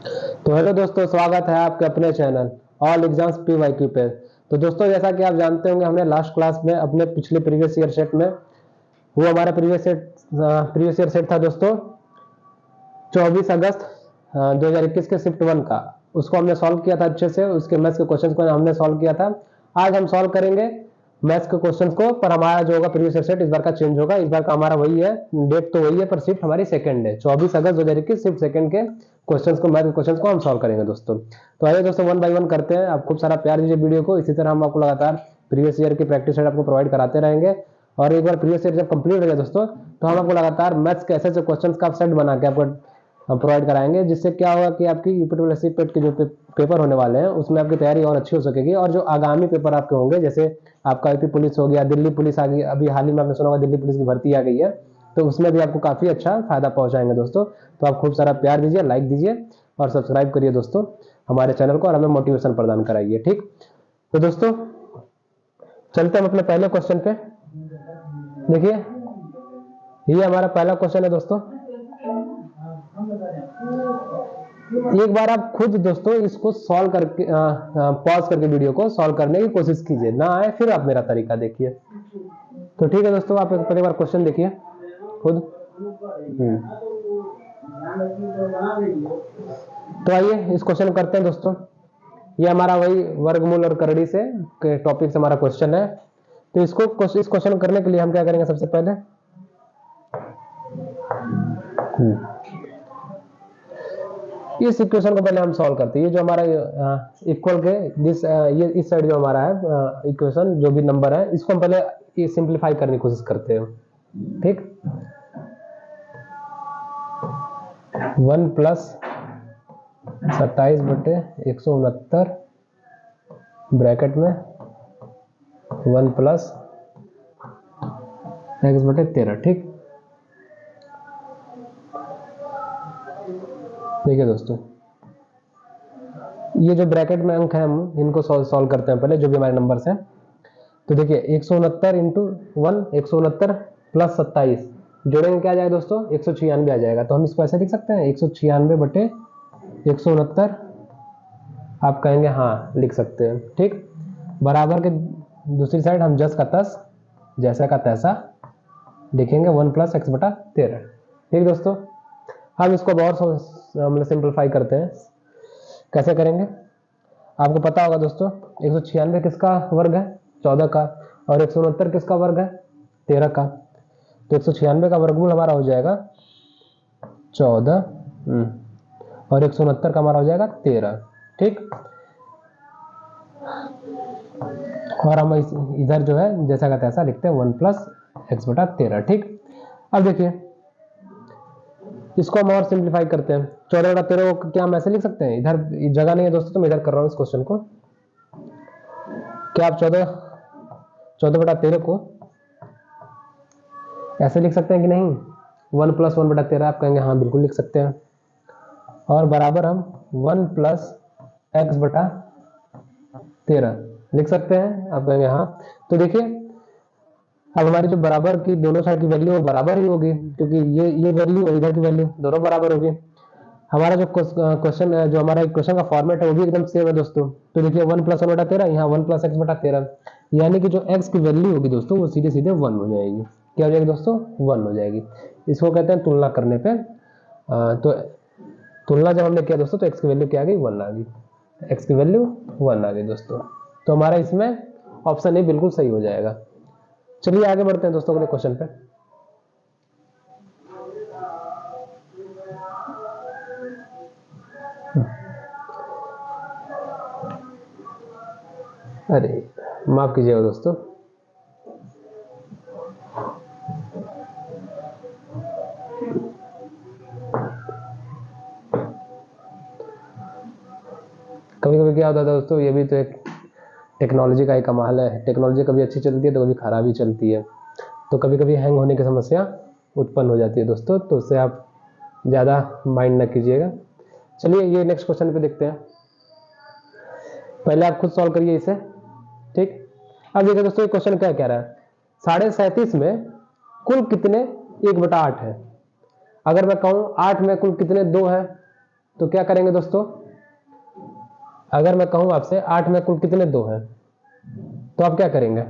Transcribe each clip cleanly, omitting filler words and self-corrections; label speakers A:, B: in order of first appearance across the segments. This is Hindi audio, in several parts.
A: तो हेलो दोस्तों, स्वागत है आपके अपने चैनल ऑल एग्जाम्स PYQ पे। तो दोस्तों, जैसा कि आप जानते होंगे, हमने लास्ट क्लास में अपने पिछले प्रीवियस ईयर सेट में वो हमारा प्रीवियस ईयर सेट था दोस्तों 24 अगस्त 2021 के शिफ्ट 1 का। उसको हमने सॉल्व किया था अच्छे से, उसके मैथ्स के क्वेश्चन को हमने सॉल्व किया था। आज हम सॉल्व करेंगे मैथ्स के क्वेश्चन को, पर हमारा जो होगा प्रीवियस ईयर सेट इस बार का चेंज होगा। इस बार का हमारा वही है, डेट तो वही है, पर शिफ्ट हमारी सेकंड है। 24 अगस्त 2021 शिफ्ट सेकंड के क्वेश्चंस को, मैथ क्वेश्चंस को हम सॉल्व करेंगे दोस्तों। तो आइए दोस्तों, वन बाय वन करते हैं। आप खूब सारा प्यार दीजिए वीडियो को। इसी तरह हम आपको लगातार प्रीवियस ईयर की प्रैक्टिस सेट आपको प्रोवाइड कराते रहेंगे। और एक बार प्रीवियस ईयर जब कंप्लीट हो जाए दोस्तों, तो हम आपको लगातार मैथ्स के ऐसे ऐसे क्वेश्चन का सेट बना के आपको प्रोवाइड कराएंगे, जिससे क्या होगा कि आपकी यूपीएससी पेट के जो पेपर होने वाले हैं उसमें आपकी तैयारी और अच्छी हो सकेगी। और जो आगामी पेपर आपके होंगे, जैसे आपका यूपी पुलिस हो गया, दिल्ली पुलिस आ गई, अभी हाल ही में आपने सुना होगा दिल्ली पुलिस की भर्ती आ गई है, तो उसमें भी आपको काफी अच्छा फायदा पहुंचाएंगे दोस्तों। तो आप खूब सारा प्यार दीजिए, लाइक दीजिए और सब्सक्राइब करिए दोस्तों हमारे चैनल को, और हमें मोटिवेशन प्रदान कराइए। ठीक, तो दोस्तों चलते हैं अपने पहले क्वेश्चन पे। देखिए, ये हमारा पहला क्वेश्चन है दोस्तों। एक बार आप खुद दोस्तों इसको सॉल्व करके पॉज करके वीडियो को सॉल्व करने की कोशिश कीजिए, ना आए फिर आप मेरा तरीका देखिए। तो ठीक है दोस्तों, आप पहले बार क्वेश्चन देखिए खुद। तो आइए इस क्वेश्चन करते हैं दोस्तों। ये हमारा वही वर्गमूल और करड़ी से टॉपिक से हमारा क्वेश्चन है। तो इस क्वेश्चन करने के लिए हम क्या करेंगे, सबसे पहले इस इक्वेशन को पहले हम सॉल्व करते हैं। ये जो हमारा इक्वल के ये इस साइड जो हमारा है इक्वेशन, जो भी नंबर है, इसको हम पहले सिंप्लीफाई करने की कोशिश करते हैं। ठीक, 1 प्लस 27/169 ब्रैकेट में 1 प्लस x/13। ठीक, देखिए दोस्तों, ये जो ब्रैकेट में अंक है हम इनको सॉल्व करते हैं पहले, जो भी हमारे नंबर्स हैं। तो देखिए 169 इंटू 1, 169 प्लस 27 जोड़ेंगे क्या आ जाएगा दोस्तों, 196 आ जाएगा। तो हम इसको ऐसे लिख सकते हैं 196/169, आप कहेंगे हाँ लिख सकते हैं। ठीक, बराबर के दूसरी साइड हम जस का तस जैसा का तैसा लिखेंगे 1 प्लस x/13। ठीक दोस्तों, हम इसको और सिंप्लीफाई करते हैं। कैसे करेंगे, आपको पता होगा दोस्तों 196 किसका वर्ग है, 14 का, और 169 किसका वर्ग है, 13 का। तो 196 का वर्गमूल हमारा हो जाएगा 14 और 169 का हमारा हो जाएगा 13। ठीक, और हम इधर जो है जैसा का तैसा लिखते हैं 1 प्लस x/13। ठीक, अब देखिए इसको हम और सिंप्लीफाई करते हैं। 14/13 को क्या हम ऐसे लिख सकते हैं, इधर जगह नहीं है दोस्तों तो मैं इधर कर रहा हूं इस क्वेश्चन को। क्या आप 14/13 को ऐसे लिख सकते हैं कि नहीं, 1 प्लस 1/13, आप कहेंगे हाँ बिल्कुल लिख सकते हैं। और बराबर हम 1 प्लस x/13 लिख सकते हैं, आप कहेंगे हाँ। तो देखिए अब हमारी जो बराबर की दोनों साइड की वैल्यू बराबर ही होगी, क्योंकि ये वैल्यू और इधर की वैल्यू दोनों बराबर होगी। हमारा जो क्वेश्चन है, जो हमारा इक्वेशन का फॉर्मेट है, वो भी एकदम सेम है दोस्तों। तो देखिए 1 प्लस 1/13, यहाँ 1 प्लस x/13, यानी कि जो x की वैल्यू होगी दोस्तों वो सीधे सीधे 1 हो जाएगी। क्या हो जाएगी दोस्तों, 1 हो जाएगी। इसको कहते हैं तुलना करने पे। तो तुलना जब हमने किया दोस्तों तो x की वैल्यू क्या आ गई, 1 आ गई। x की वैल्यू 1 आ गई दोस्तों। तो हमारा इसमें ऑप्शन ए बिल्कुल सही हो जाएगा। चलिए आगे बढ़ते हैं दोस्तों अगले क्वेश्चन पे। अरे माफ कीजिएगा दोस्तों, कभी कभी क्या होता है दोस्तों, ये भी तो एक टेक्नोलॉजी का एक कमाल है। टेक्नोलॉजी कभी अच्छी चलती है तो कभी खराब ही चलती है। तो कभी कभी हैंग होने की समस्या उत्पन्न हो जाती है दोस्तों, तो उससे आप ज़्यादा माइंड ना कीजिएगा। चलिए ये नेक्स्ट क्वेश्चन पे देखते हैं। पहले आप खुद सॉल्व करिए इसे। ठीक, अब देखिए दोस्तों क्वेश्चन क्या कह रहा है, 37.5 में कुल कितने 1/8 है। अगर मैं कहूँ 8 में कुल कितने 2 है, तो क्या करेंगे दोस्तों, अगर मैं कहूं आपसे 8 में कुल कितने 2 हैं, तो आप क्या करेंगे,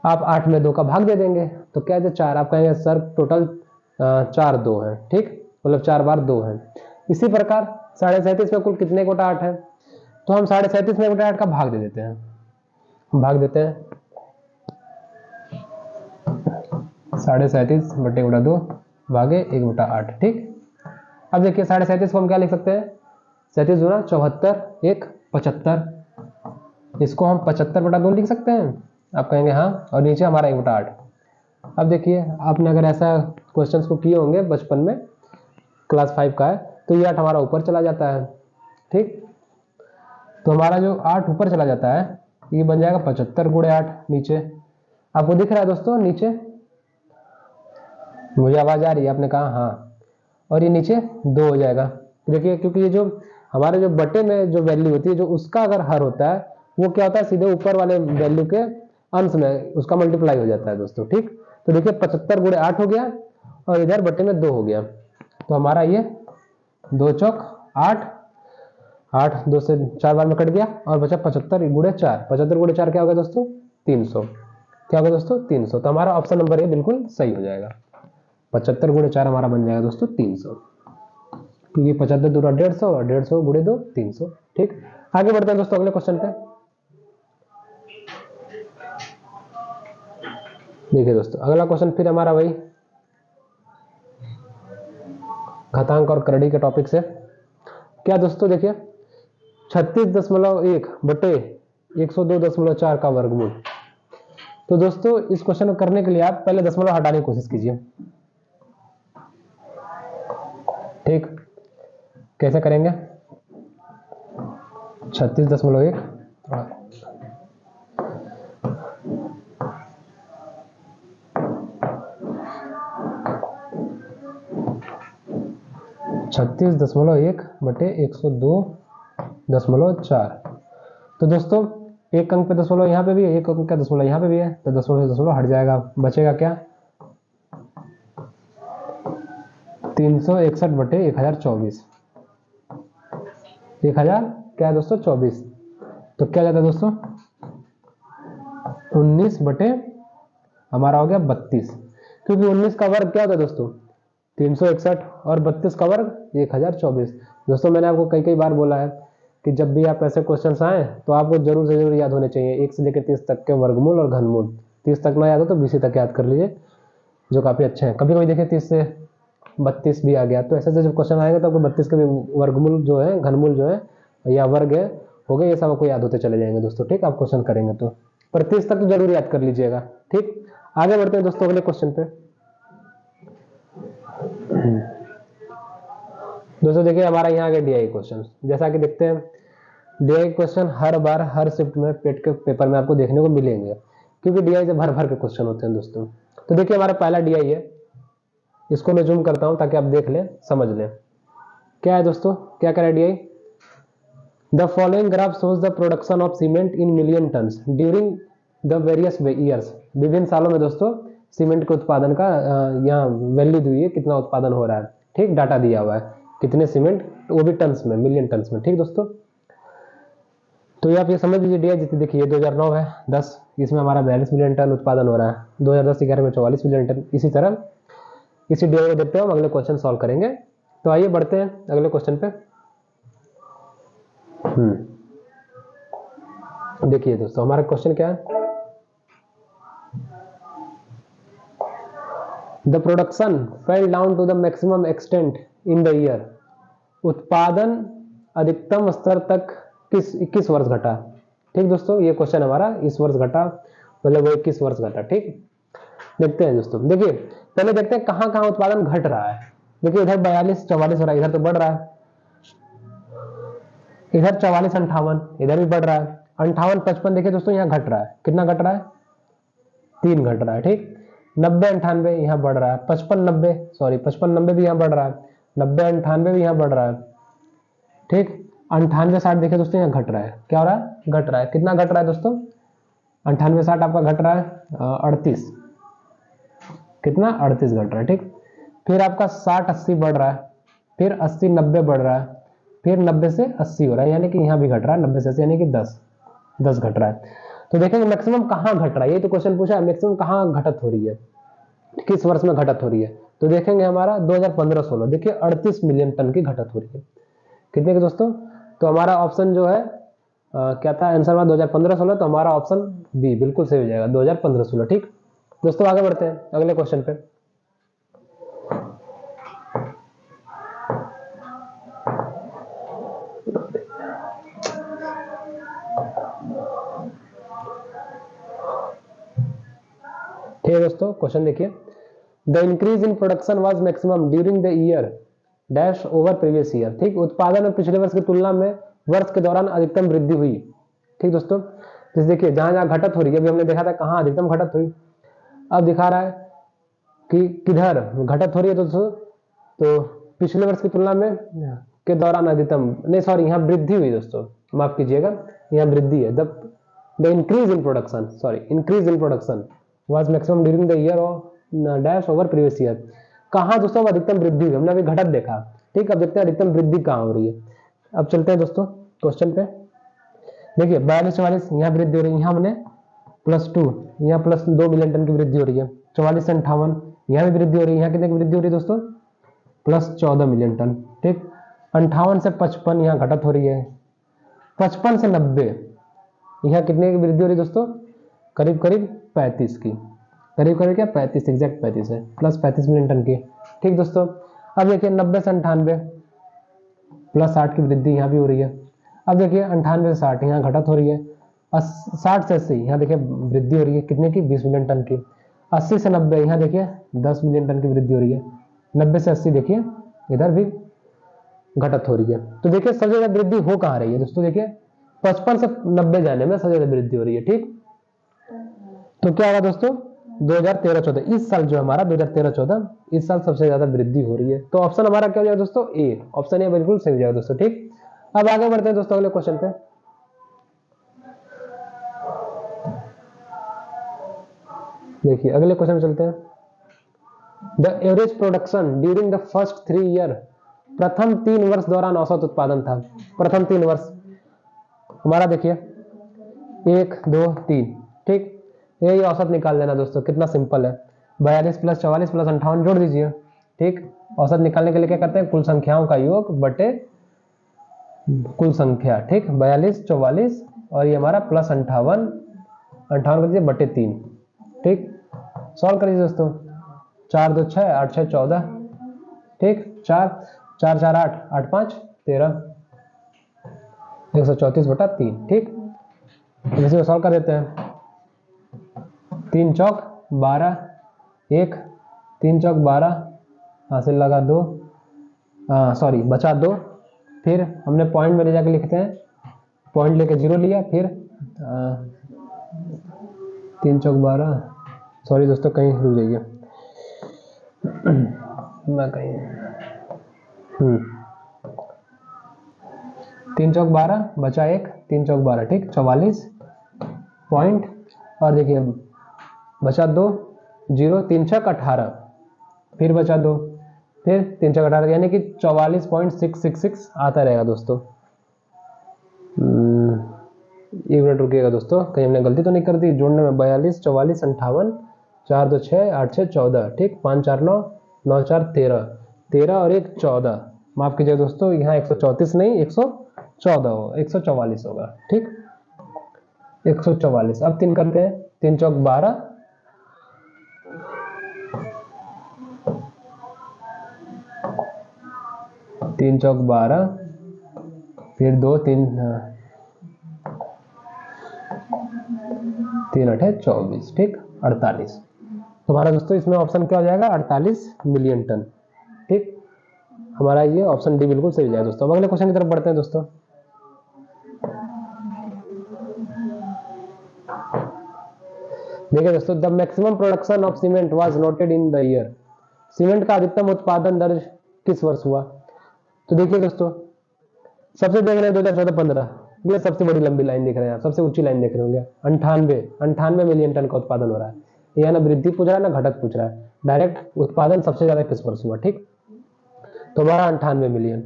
A: आप 8 में 2 का भाग दे देंगे, तो क्या है 4, आप कहेंगे सर टोटल 4 2 हैं, ठीक, मतलब 4 बार 2 हैं। इसी प्रकार 37.5 में कुल कितने गोटा 8 है, तो हम 37.5 में गोटा 8 का भाग दे देते हैं, भाग देते हैं 37.5 बटे गुणा 2 भागे 1/8, ठीक। अब देखिए 37.5 को हम क्या लिख सकते हैं, 37 गुना 74 1 75, इसको हम 75/2 लिख सकते हैं, आप कहेंगे हाँ, और नीचे हमारा 1/8। अब देखिए आपने अगर ऐसा क्वेश्चंस को किए होंगे बचपन में, क्लास 5 का है, तो ये 8 हमारा ऊपर चला जाता है, ठीक। तो हमारा जो 8 ऊपर चला जाता है ये बन जाएगा 75 गुणे 8 नीचे, आपको दिख रहा है दोस्तों नीचे, मुझे आवाज आ रही है, आपने कहा हाँ, और ये नीचे 2 हो जाएगा। देखिए क्योंकि ये जो हमारे जो बटे में जो वैल्यू होती है, जो उसका अगर हर होता है वो क्या होता है, सीधे ऊपर वाले वैल्यू के अंश में उसका मल्टीप्लाई हो जाता है दोस्तों, ठीक। तो देखिए 75 गुणे 8 हो गया और इधर बटे में 2 हो गया, तो हमारा ये 2 चौक 8, 8 2 से 4 बार में कट गया और बचा 75 गुणे 4, 75 गुणे 4 क्या होगा दोस्तों 300, क्या होगा दोस्तों 300। तो हमारा ऑप्शन नंबर ए बिल्कुल सही हो जाएगा, 75 गुणे 4 हमारा बन जाएगा दोस्तों 300, क्योंकि 75 दूरा 150 और 150 गुणे 2 300, ठीक। आगे बढ़ते हैं दोस्तों अगले क्वेश्चन पे। देखिए दोस्तों अगला क्वेश्चन फिर हमारा वही घातांक और करड़ी के टॉपिक से। क्या दोस्तों देखिए 36.1 बटे 102.4 का वर्गमूल। तो दोस्तों इस क्वेश्चन को करने के लिए आप पहले दशमलव हटाने की कोशिश कीजिए, ठीक। कैसे करेंगे, 36.1 36.1 बटे 102.4। तो दोस्तों एक अंक पे दशमलव यहाँ पे भी है, एक अंक का दशमलव यहाँ पे भी है, तो दशमलव से दशमलव हट जाएगा, बचेगा क्या 361 बटे 1024, 1000 क्या है दोस्तों 24, तो क्या जाता है दोस्तों 19 बटे हमारा हो गया 32, क्योंकि 19 का वर्ग क्या होता है दोस्तों 361 और 32 का वर्ग 1024। दोस्तों मैंने आपको कई बार बोला है कि जब भी आप ऐसे क्वेश्चंस आए तो आपको जरूर से जरूर याद होने चाहिए 1 से लेकर 30 तक के वर्गमूल और घनमूल। 30 तक ना याद हो तो 20 तक याद कर लीजिए, जो काफी अच्छे हैं। कभी कभी देखिए 30 से 32 भी आ गया, तो ऐसे जब क्वेश्चन आएगा तो आपको 32 के भी वर्गमूल जो है, घनमूल जो है या वर्ग है हो गए, ये सब आपको याद होते चले जाएंगे दोस्तों, ठीक। आप क्वेश्चन करेंगे तो पर 30 तक तो जरूर याद कर लीजिएगा, ठीक। आगे बढ़ते हैं दोस्तों अगले क्वेश्चन पे। दोस्तों देखिए हमारा यहाँ आगे डीआई क्वेश्चन, जैसा कि देखते हैं डीआई क्वेश्चन हर बार हर शिफ्ट में पेट के पेपर में आपको देखने को मिलेंगे, क्योंकि डीआई से भर भर के क्वेश्चन होते हैं दोस्तों। तो देखिए हमारा पहला डीआई है, इसको मैं जूम करता हूं ताकि आप देख लें, समझ लें क्या है दोस्तों, क्या कह रहा है DI. The following graph shows the production of cement in million turns during the various years. विभिन्न सालों में दोस्तों सीमेंट के उत्पादन का यहाँ वैल्यू दी हुई है, कितना उत्पादन हो रहा है, ठीक। डाटा दिया हुआ है कितने सीमेंट, वो भी टन्स में, मिलियन टन्स में, ठीक दोस्तों। तो ये आप ये समझ लीजिए डीआई जितनी देखिए 2009 है 10, इसमें हमारा 42 मिलियन टन उत्पादन हो रहा है, 2010-11 में 44 मिलियन टन। इसी तरह इसी डीआई को देखते हुए हम अगले क्वेश्चन सॉल्व करेंगे। तो आइए बढ़ते हैं अगले क्वेश्चन पे। देखिए दोस्तों हमारा क्वेश्चन क्या है, the production fell down to the maximum extent in the year. उत्पादन अधिकतम स्तर तक किस वर्ष घटा, ठीक दोस्तों। ये क्वेश्चन हमारा इस वर्ष घटा, मतलब वो 21 वर्ष घटा, ठीक। देखते हैं दोस्तों, देखिए पहले देखते हैं कहां कहां उत्पादन घट रहा है। देखिए इधर 42-44 हो रहा है, इधर तो बढ़ रहा है, इधर 44-58, इधर भी बढ़ रहा है, 58-55 देखिए दोस्तों यहाँ घट रहा है, कितना घट रहा है 3 घट रहा है, ठीक। 90-98 यहाँ बढ़ रहा है, 55-90 सॉरी 55-90 भी यहाँ बढ़ रहा है, 90-98 भी यहाँ बढ़ रहा है, ठीक। 98-60 देखिए दोस्तों यहाँ घट रहा है, क्या हो रहा है घट रहा है, कितना घट रहा है दोस्तों 98-60 आपका घट रहा है 38, कितना 38 घट रहा है, ठीक। फिर आपका 60-80 बढ़ रहा है, फिर 80 90 बढ़ रहा है, फिर 90 से 80 हो रहा है, यानी कि यहाँ भी घट रहा है 90 से 80, यानी कि 10 घट रहा है। तो देखेंगे मैक्सिमम कहाँ घट रहा है, ये तो क्वेश्चन पूछा है मैक्सिमम कहाँ घटत हो रही है, किस वर्ष में घटत हो रही है। तो देखेंगे हमारा 2015-16, देखिए 38 मिलियन टन की घटत हो रही है। कितने के दोस्तों? तो हमारा ऑप्शन जो है क्या था आंसर में 2015-16, तो हमारा ऑप्शन बी बिल्कुल सही हो जाएगा 2015-16। ठीक दोस्तों, आगे बढ़ते हैं अगले क्वेश्चन पे। ठीक है दोस्तों, क्वेश्चन देखिए, the increase in production was maximum during the year dash over previous year. ठीक, उत्पादन में पिछले वर्ष की तुलना में वर्ष के दौरान अधिकतम वृद्धि हुई। ठीक दोस्तों, जैसे देखिए जहां जहां घटत हो रही है, अभी हमने देखा था कहां अधिकतम घटत हुई, अब दिखा रहा है कि किधर घटत हो रही है दोस्तों, तो पिछले वर्ष की तुलना में के दौरान अधिकतम, नहीं सॉरी यहाँ वृद्धि हुई दोस्तों, माफ कीजिएगा, यहाँ वृद्धि है। The increase in production, sorry increase in production was maximum during the year of dash over previous year. कहाँ दोस्तों अधिकतम वृद्धि हुई, हमने अभी घटत देखा। ठीक, अब देखते हैं अधिकतम वृद्धि कहाँ हो रही है। अब चलते हैं दोस्तों क्वेश्चन पे। देखिए 42-44 यहाँ वृद्धि हो रही है, यहाँ हमने +2, यहाँ +2 मिलियन टन की वृद्धि हो रही है। 44 से 58 यहाँ भी वृद्धि हो रही है, यहाँ कितने की वृद्धि हो रही है दोस्तों? +14 मिलियन टन। ठीक, 58 से 55 यहाँ घटत हो रही है, 55 से 90 यहाँ कितने की वृद्धि हो रही है दोस्तों? करीब करीब 35 की, करीब करीब क्या 35, एग्जैक्ट 35 है, +35 मिलियन टन की। ठीक दोस्तों, अब देखिए 90 से 98 +8 की वृद्धि यहाँ भी हो रही है। अब देखिए 98 से 60 यहाँ घटत हो रही है, 60 से 80 यहाँ देखिए वृद्धि हो रही है, कितने की? 20 मिलियन टन की। 80 से 90 यहाँ देखिए 10 मिलियन टन की वृद्धि हो रही है। 90 से 80 देखिए इधर भी घटत हो रही है। तो देखिए सबसे ज्यादा वृद्धि हो कहाँ रही है दोस्तों? देखिए 55 से 90 जाने में सबसे ज्यादा वृद्धि हो रही है। ठीक, तो क्या होगा दोस्तों? 2013-14, इस साल जो हमारा 2013-14, इस साल सबसे ज्यादा वृद्धि हो रही है। तो ऑप्शन हमारा क्या हो जाएगा दोस्तों? ए, ऑप्शन ए बिल्कुल सही हो जाएगा दोस्तों। ठीक, अब आगे बढ़ते हैं दोस्तों अगले क्वेश्चन पे। देखिए अगले क्वेश्चन चलते हैं। The average production during the first 3 year, प्रथम 3 वर्ष दौरान औसत उत्पादन था। प्रथम 3 वर्ष हमारा देखिए 1 2 3। ठीक, यही औसत निकाल लेना दोस्तों, कितना सिंपल है। 42 + 44 + 58 जोड़ दीजिए। ठीक, औसत निकालने के लिए क्या करते हैं? कुल संख्याओं का योग बटे कुल संख्या। ठीक, 42 44 और ये हमारा +58, 58 कर दीजिए बटे 3। ठीक, सॉल्व करिए दोस्तों, 4 2 6 8 6 14। ठीक, 4 4 4 8 8 5 13, 134/3। ठीक, इसी को सॉल्व कर देते हैं। 3 चौक 12, 1 3 चौक 12, हासिल लगा 2, सॉरी बचा 2, फिर हमने पॉइंट में ले जाके लिखते हैं, पॉइंट लेके 0 लिया, फिर 3 चौक 12, सॉरी दोस्तों कहीं रुक जाइए मैं कहीं 3 चौक 12 बचा 1, 3 चौक 12। ठीक, 44 पॉइंट, और देखिए बचा 2 0, 3 छक 18, फिर बचा 2, फिर 3 छक 18, यानी कि 44.666 आता रहेगा दोस्तों। 1 मिनट रुकिएगा दोस्तों, कहीं हमने गलती तो नहीं कर दी जोड़ने में? 42 44 58, 4 2 6 8 6 14। ठीक, 5 4 9 9 4 13, 13 और 1 14, माफ कीजिएगा दोस्तों, यहाँ 134 नहीं 114 हो, 144 होगा। ठीक, 144। अब 3 करते हैं, 3 चौक 12, 3 चौक 12, फिर 2 3 3 8 24। ठीक, 48। हमारा दोस्तों इसमें ऑप्शन क्या हो जाएगा? 48 मिलियन टन। ठीक, हमारा ये ऑप्शन डी बिल्कुल सही हो जाएगा दोस्तों। अब अगले क्वेश्चन की तरफ बढ़ते हैं दोस्तों। देखिए दोस्तों, the maximum production of cement was noted in the year. Cement का अधिकतम उत्पादन दर्ज किस वर्ष हुआ? तो देखिए दोस्तों, सबसे देख रहे हैं 2014-15, ये सबसे बड़ी लंबी लाइन देख रहे हैं आप, सबसे ऊंची लाइन देख रहे होंगे। 98 मिलियन टन का उत्पादन हो रहा है। यह ना वृद्धि पूछ रहा है ना घटत पूछ रहा है, डायरेक्ट उत्पादन सबसे ज्यादा किस वर्ष हुआ। ठीक, तो हमारा 98 मिलियन।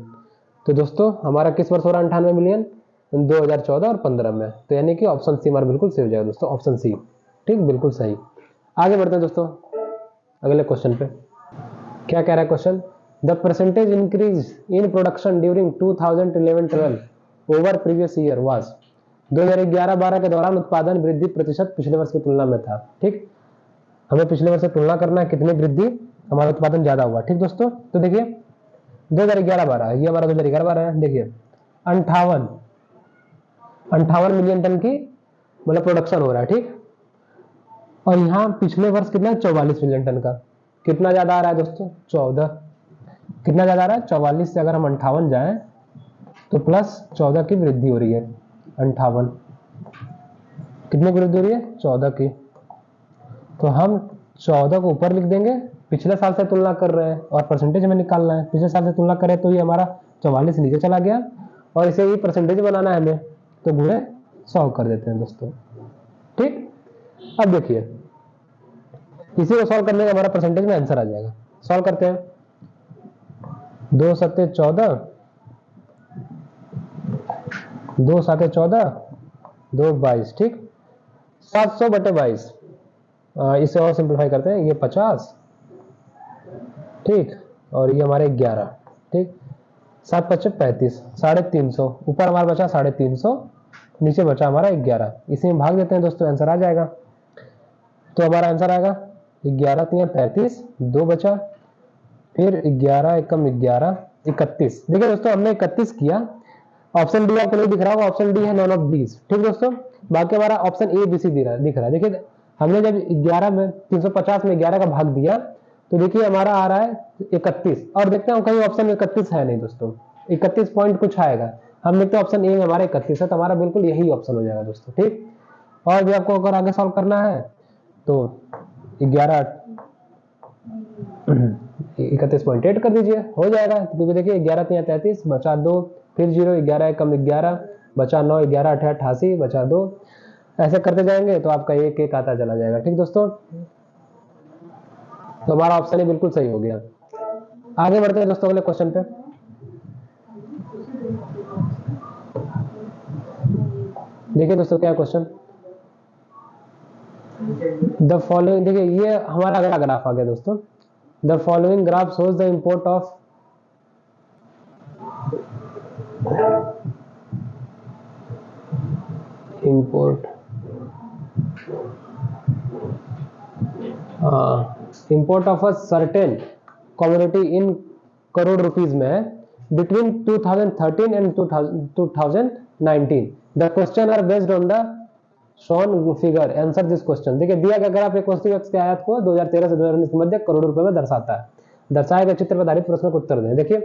A: तो दोस्तों हमारा किस वर्ष हो रहा है 98 मिलियन? 2014 और 15 में। तो यानी कि ऑप्शन सी हमारा बिल्कुल सही हो जाएगा दोस्तों, ऑप्शन सी। ठीक, बिल्कुल सही। आगे बढ़ते हैं दोस्तों अगले क्वेश्चन पे। क्या कह रहा है question? The percentage increase in production during 2011-12 over previous year was. 2011-12 के दौरान उत्पादन वृद्धि प्रतिशत पिछले वर्ष की तुलना में था। ठीक, हमें पिछले वर्ष से तुलना करना है, कितनी वृद्धि, हमारा उत्पादन ज्यादा हुआ। ठीक दोस्तों, तो देखिए 2011-12 ये हमारा 2011-12 है। देखिए 58 मिलियन टन की मतलब प्रोडक्शन हो रहा है। ठीक, और यहाँ पिछले वर्ष कितना, 44 मिलियन टन का। कितना ज्यादा आ रहा है दोस्तों? 14। कितना ज्यादा आ रहा है? 44 से अगर हम 58 जाए तो प्लस 14 की वृद्धि हो रही है। 58 कितने की वृद्धि हो रही है? 14 की। तो हम 14 को ऊपर लिख देंगे, पिछले साल से तुलना कर रहे हैं और परसेंटेज में निकालना है। पिछले साल से तुलना करें तो ये हमारा 44 नीचे चला गया और इसे ये परसेंटेज बनाना है हमें, तो गुणे 100 कर देते हैं दोस्तों। ठीक, अब देखिए इसी को सॉल्व करने का हमारा परसेंटेज में आंसर आ जाएगा। सॉल्व करते हैं। 2 सत्ते 14, 2 साते 14, 2 22। ठीक, 700/22। इसे और सिंप्लीफाई करते हैं, ये 50। ठीक, और ये हमारे 11। ठीक, 7×5 = 35, 350। ऊपर हमारा बचा 350, नीचे बचा हमारा 11। इसी में भाग देते हैं दोस्तों, आंसर आ जाएगा। तो हमारा आंसर आएगा 11 × 35, 2 बचा, फिर 11 एकम 11, 31। देखिए दोस्तों हमने 31 किया। ऑप्शन डी आपको नहीं दिख रहा होगा, ऑप्शन डी है नॉन ऑफ दीज। ठीक दोस्तों, बाकी हमारा ऑप्शन ए बी सी दिख रहा है। देखिए हमने जब 11 में 350 में 11 का भाग दिया तो देखिए हमारा आ रहा है 31। और देखते हैं कहीं ऑप्शन 31 है नहीं दोस्तों, 31 पॉइंट कुछ आएगा। हम देखते हैं ऑप्शन ए में हमारा 31 है, तो हमारा बिल्कुल यही ऑप्शन हो जाएगा दोस्तों। ठीक, और भी आपको अगर आगे सॉल्व करना है तो 31.8 कर दीजिए, हो जाएगा। क्योंकि देखिए 11 × 33 बचा 2, फिर 0, 11 एकम 11 बचा 9, 11 8 88 बचा 2। ऐसे करते जाएंगे तो आपका एक एक आता चला जाएगा। ठीक दोस्तों, तो हमारा ऑप्शन ही बिल्कुल सही हो गया। आगे बढ़ते हैं दोस्तों अगले क्वेश्चन पे। देखिए दोस्तों क्या क्वेश्चन, द फॉलोइंग। देखिए ये हमारा अगला ग्राफ आ गया दोस्तों। The following graph shows the import of import of a certain community in crore rupees में between 2013 and 2019। The question are based on the shown figure, answer this question. देखिए दिया गया ग्राफ एक वस्तु एक्स के आयत को 2013 से 2019 के मध्य करोड़ों रुपए में दर्शाता है। दर्शाए गए चित्र पर आधारित प्रश्न को उत्तर दें। देखिए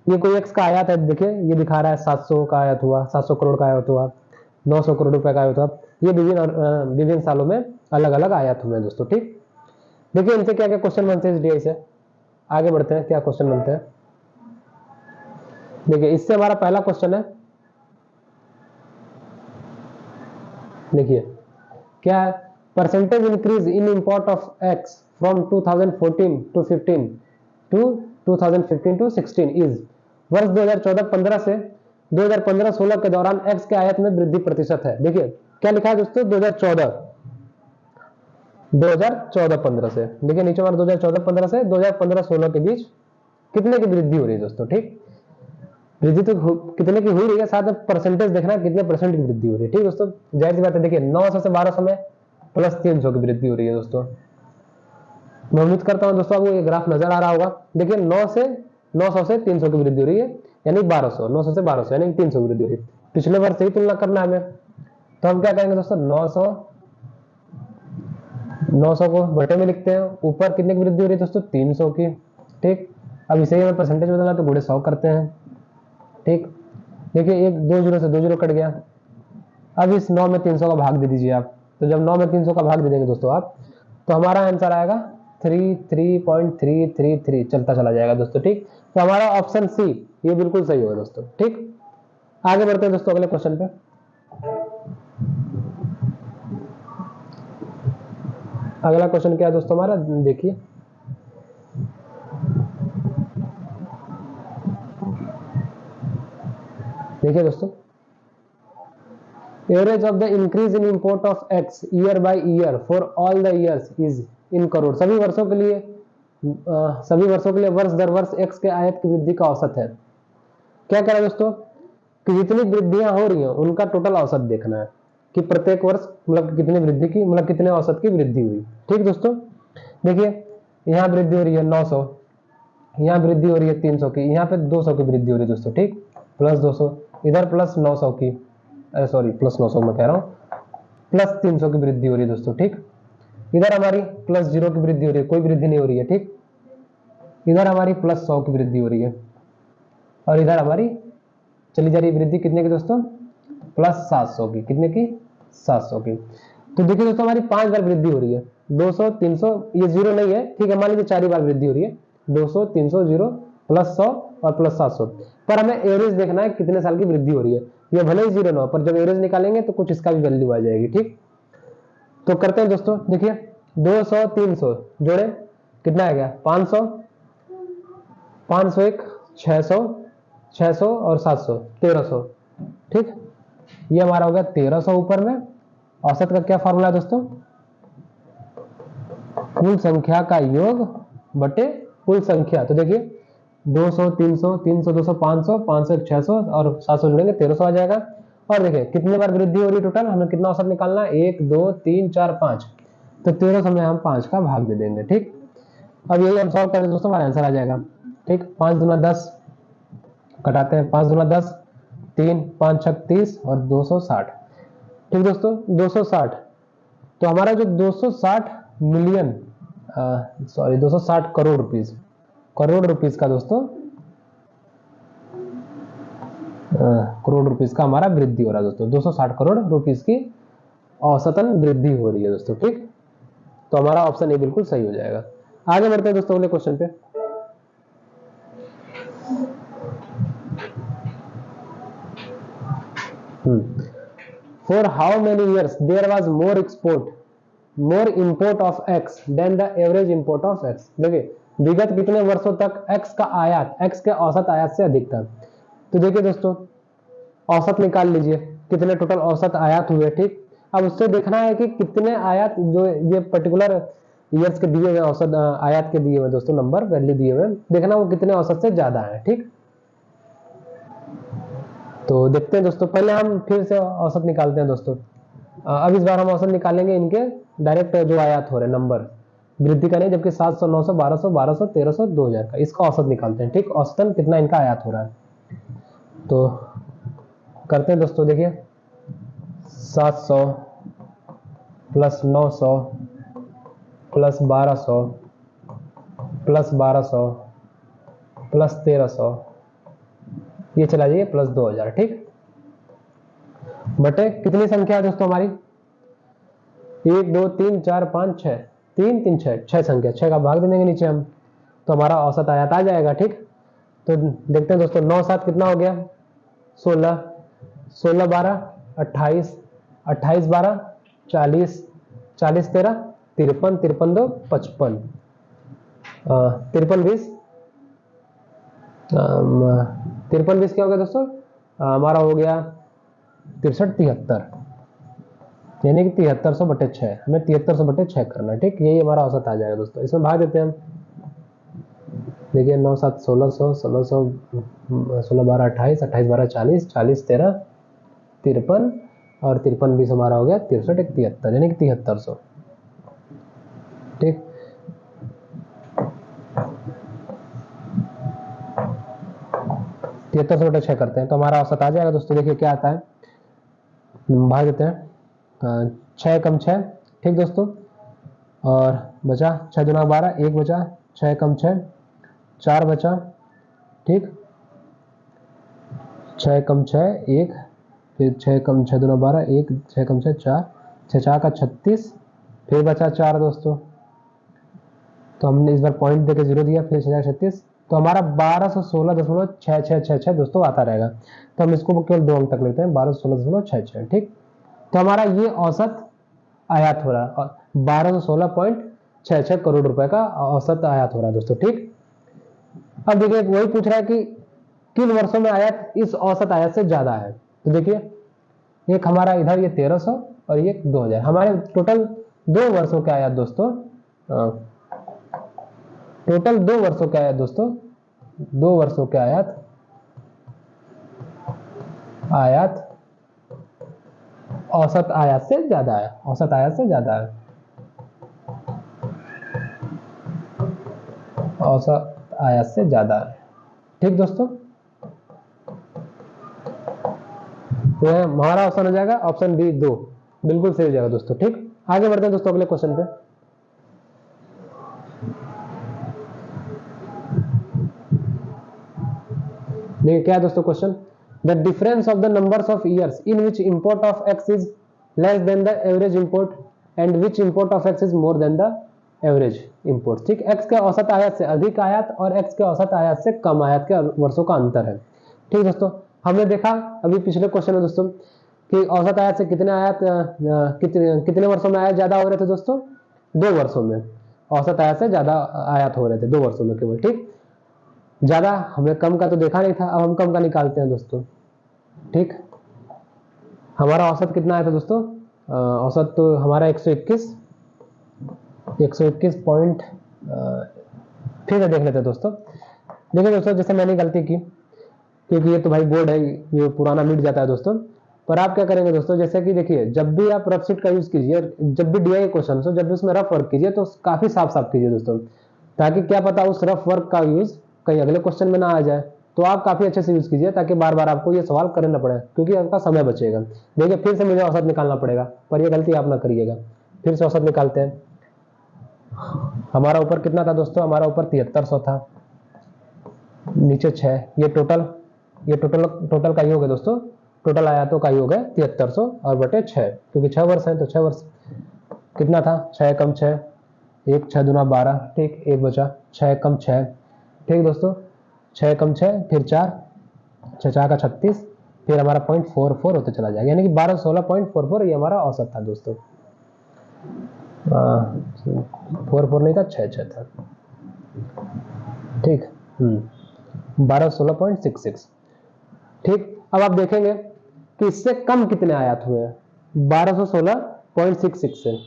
A: ये कोई एक्स का आयत है, देखिए ये दिखा रहा है 700 का आयत हुआ, 700 करोड़ का आयत हुआ, 900 करोड़ रुपए का आयत हुआ। ये विभिन्न सालों में अलग अलग आयत हुए दोस्तों। ठीक, देखिए इनसे क्या क्या क्वेश्चन बनते हैं इस डीआई से। आगे बढ़ते हैं, क्या क्वेश्चन बनते हैं। देखिए इससे हमारा पहला क्वेश्चन है, देखिए क्या है, percentage increase in import of x from 2014 to 15 to 2015 to 16 is. वर्ष 2014-15 से 2015-16 के दौरान एक्स के आयत में वृद्धि प्रतिशत है। देखिए क्या लिखा है दोस्तों, 2014-15 से। देखिए नीचे हमारा 2014-15 से 2015-16 के बीच कितने की वृद्धि हो रही है दोस्तों। ठीक, वृद्धि तो कितने की हुई रही है, साथ में परसेंटेज देखना कितने परसेंट की वृद्धि हो रही है। ठीक दोस्तों, जाहिर सी बात है। देखिए 900 से 1200 में प्लस 300 की वृद्धि हो रही है दोस्तों। मैं उम्मीद करता हूं दोस्तों आपको ये ग्राफ नजर आ रहा होगा। देखिए 900 से 300 की वृद्धि हो रही है, यानी 1200, 900 से 1200 यानी 300 की वृद्धि हो रही है। पिछले वर्ष से ही तुलना करना है हमें, तो हम क्या करेंगे दोस्तों, 900 को बटे में लिखते हैं, ऊपर कितने की वृद्धि हो रही है दोस्तों, 300 की। ठीक, अब इसे हमें परसेंटेज बदलना तो गुणे 100 करते हैं। ठीक, देखिए एक 2 जीरो से 2 जीरो कट गया। अब इस 9 में 300 का भाग दे दीजिए आप। तो जब 9 में 300 का भाग दे देंगे दोस्तों आप, तो हमारा आंसर आएगा 33.333 चलता चला जाएगा दोस्तों। ठीक, तो हमारा ऑप्शन सी ये बिल्कुल सही होगा दोस्तों। ठीक, आगे बढ़ते हैं दोस्तों अगले क्वेश्चन पे। अगला क्वेश्चन क्या है दोस्तों हमारा, देखिए देखिए दोस्तों, average of the increase in import of x year by year for all the years is in crore. सभी वर्षों के लिए वर्ष दर वर्ष एक्स के आयात की वृद्धि का औसत है। क्या कह रहा है दोस्तों कि जितनी वृद्धियां हो रही हैं उनका टोटल औसत देखना है कि प्रत्येक वर्ष मतलब कितनी वृद्धि की, मतलब कितने औसत की वृद्धि हुई। ठीक दोस्तों, देखिए यहाँ वृद्धि हो रही है 900, यहाँ वृद्धि हो रही है 300 की, यहाँ पे 200 की वृद्धि हो रही है दोस्तों। ठीक, प्लस 200, इधर प्लस 900 की, सॉरी प्लस 900 मैं कह रहा हूँ, प्लस 300 की वृद्धि हो रही है दोस्तों। ठीक, इधर हमारी प्लस 0 की वृद्धि हो रही है, कोई वृद्धि नहीं हो रही है। ठीक, इधर हमारी प्लस 100 की वृद्धि हो रही है, और इधर हमारी चली जा रही है वृद्धि कितने की दोस्तों, प्लस 700 की। कितने की, 700 की। तो देखिए दोस्तों हमारी 5 बार वृद्धि हो रही है, 200 300, ये 0 नहीं है। ठीक है, मान लीजिए 4 बार वृद्धि हो रही है, 200 300 0 प्लस 100 और प्लस 700। पर हमें एवरेज देखना है कितने साल की वृद्धि हो रही है। ये भले ही 0 ना हो, पर जब एवरेज निकालेंगे तो कुछ इसका भी वैल्यू आ जाएगी। ठीक, तो करते हैं दोस्तों। देखिए 200 300 जोड़े कितना आ गया, 500, 501 600, 600 और 700 1300। ठीक, ये हमारा हो गया 1300 ऊपर में। औसत का क्या फार्मूला है दोस्तों, कुल संख्या का योग बटे कुल संख्या। तो देखिए 200 300 300 200 500, 501 600 और 700 जोड़ेंगे 1300 आ जाएगा। और देखिए कितने बार वृद्धि हो रही है टोटल, हमें कितना औसत निकालना है, 1 2 3 4 5। तो 1300 में हम 5 का भाग दे देंगे। ठीक, अब यही हम सॉल्व करेंगे दोस्तों, हमारा आंसर आ जाएगा। ठीक, 5 दूना 10, कटाते हैं 5 दूना 10, 3 5 6 30 और 260। ठीक दोस्तों 260, तो हमारा जो 260 million, sorry 260 crore rupees, crore rupees का दोस्तों, करोड़ रुपीस का हमारा वृद्धि हो रहा है दोस्तों। 260 करोड़ रुपीस की औसतन वृद्धि हो रही है दोस्तों। ठीक, तो हमारा ऑप्शन ए बिल्कुल सही हो जाएगा। आगे बढ़ते हैं दोस्तों अगले क्वेश्चन पे। For how many years there was more import of x than the average import of x। देखिए विगत कितने वर्षों तक x का आयात, x के औसत आयात से अधिक था। तो देखिए दोस्तों औसत निकाल लीजिए, कितने टोटल औसत आयात हुए। ठीक, अब उससे देखना है कि कितने आयात, जो ये पर्टिकुलर ईयर्स के दिए हुए औसत आयात के दिए हुए दोस्तों नंबर वैल्यू दिए हुए, देखना वो कितने औसत से ज्यादा है। ठीक, तो देखते हैं दोस्तों, पहले हम फिर से औसत निकालते हैं दोस्तों। अब इस बार हम औसत निकालेंगे इनके डायरेक्ट जो आयात हो रहे नंबर, वृद्धि का नहीं, जबकि 700 900 1200 1200 1300 2000 का, इसका औसत निकालते हैं। ठीक, औसतन कितना इनका आयात हो रहा है, तो करते हैं दोस्तों। देखिए 700 प्लस 900 प्लस 1200 प्लस 1200 प्लस 1300, ये चला जाइए प्लस 2000। ठीक, बटे कितनी संख्या है दोस्तों हमारी, 1 2 3 4 5 6, 3 3 6, 6 संख्या, 6 का भाग दे देंगे नीचे हम, तो हमारा औसत आयात आ जाएगा। ठीक, तो देखते हैं दोस्तों 9 7 कितना हो गया, 16 16 12 28 28 12 40 40 13 53 53 2 55 53 20 53 20 क्या हो गया दोस्तों, हमारा हो गया 63 73, यानी कि 7300 बटे 6, हमें 7300 बटे 6 करना है। ठीक, यही हमारा औसत आ जाएगा दोस्तों। इसमें भाग देते हैं हम। देखिए 9 7 1600 1600 16 12 28 28 12 40 40 13 53 और 53 20 हमारा हो गया 63 73, यानी कि 7300। ठीक, तिहत्तर सौ बटे 6 करते हैं तो हमारा औसत आ जाएगा दोस्तों। देखिए क्या आता है, भाग देते हैं, 6 कम 6। ठीक दोस्तों, और बचा 6 दूना 12, 1 बचा, 6 कम 6 4 बचा। ठीक, 6 कम 6 1, फिर 6 कम 6 दूना 12, 1 6 कम 6 4, 6 4 का 36, फिर बचा 4 दोस्तों। तो हमने इस बार पॉइंट देके 0 दिया, फिर 6 36, तो हमारा 1216.6666 दोस्तों आता रहेगा। तो हम इसको केवल 2 अंक तक लेते हैं, 1216.66। ठीक, तो हमारा ये औसत आयात हो रहा है, 1216.66 करोड़ रुपए का औसत आयात हो रहा है दोस्तों। ठीक, अब देखिए वही पूछ रहा है कि किन वर्षों में आयात इस औसत आयात से ज्यादा है? तो देखिए एक हमारा इधर ये 1300 और ये 2000, हमारे टोटल 2 वर्षों के आयात दोस्तों, टोटल 2 वर्षों के आयात दोस्तों, 2 वर्षों के आयात औसत आयात से ज्यादा है, औसत आयात से ज्यादा है, औसत आयात से ज्यादा है। ठीक दोस्तों, तो हमारा ऑप्शन हो जाएगा ऑप्शन बी 2, बिल्कुल सही हो जाएगा दोस्तों। ठीक, आगे बढ़ते हैं दोस्तों अगले क्वेश्चन पे। देखिए क्या है दोस्तों question, the difference of the numbers of years in which import of x is less than the average import and which import of x is more than the average import. ठीक, एक्स के औसत आयात से अधिक आयात और एक्स के औसत आयात से कम आयात के वर्षों का अंतर है। ठीक दोस्तों, हमने देखा अभी पिछले क्वेश्चन में दोस्तों कि औसत आयात से कितने आयात कितने वर्षों में आयात ज्यादा हो रहे थे दोस्तों? 2 वर्षों में औसत आयात से ज्यादा आयात हो रहे थे, 2 वर्षों में केवल। ठीक, ज्यादा हमें कम का तो देखा नहीं था, अब हम कम का निकालते हैं दोस्तों। ठीक, हमारा औसत कितना आया था दोस्तों? औसत तो हमारा 121 पॉइंट, फिर से देख लेते हैं दोस्तों। देखिए दोस्तों, जैसे मैंने गलती की, क्योंकि ये तो भाई बोर्ड है, ये पुराना मिट जाता है दोस्तों। पर आप क्या करेंगे दोस्तों, जैसे कि देखिए जब भी आप रफ शीट का यूज कीजिए, जब भी डीआई क्वेश्चन हो, जब भी उसमें रफ वर्क कीजिए तो काफी साफ साफ कीजिए दोस्तों, ताकि क्या पता उस रफ वर्क का यूज कहीं अगले क्वेश्चन में ना आ जाए। तो आप काफी अच्छे से यूज कीजिए ताकि बार बार आपको ये सवाल करना ना पड़े, क्योंकि आपका समय बचेगा। देखिए फिर से मुझे औसत निकालना पड़ेगा, पर ये गलती आप ना करिएगा। फिर से औसत निकालते हैं। हमारा ऊपर कितना था दोस्तों? हमारा ऊपर 7300 था, नीचे 6, ये टोटल का योग है दोस्तों, टोटल आयातों का योग है 7300 और बटे 6, क्योंकि 6 वर्ष है तो 6 वर्ष कितना था? 6 कम 6, 1 6 दूना 12। ठीक, 1 बचा, 6 कम 6। ठीक दोस्तों, 6 कम 6, फिर 4, 6 4 का 36, फिर हमारा 0.44 होते चला जाएगा, यानी कि 1216.44 ये हमारा औसत था दोस्तों। 44 नहीं था, 6 था। ठीक, 1216.66। ठीक, अब आप देखेंगे कि इससे कम कितने आयात हुए हैं 1216.66 से,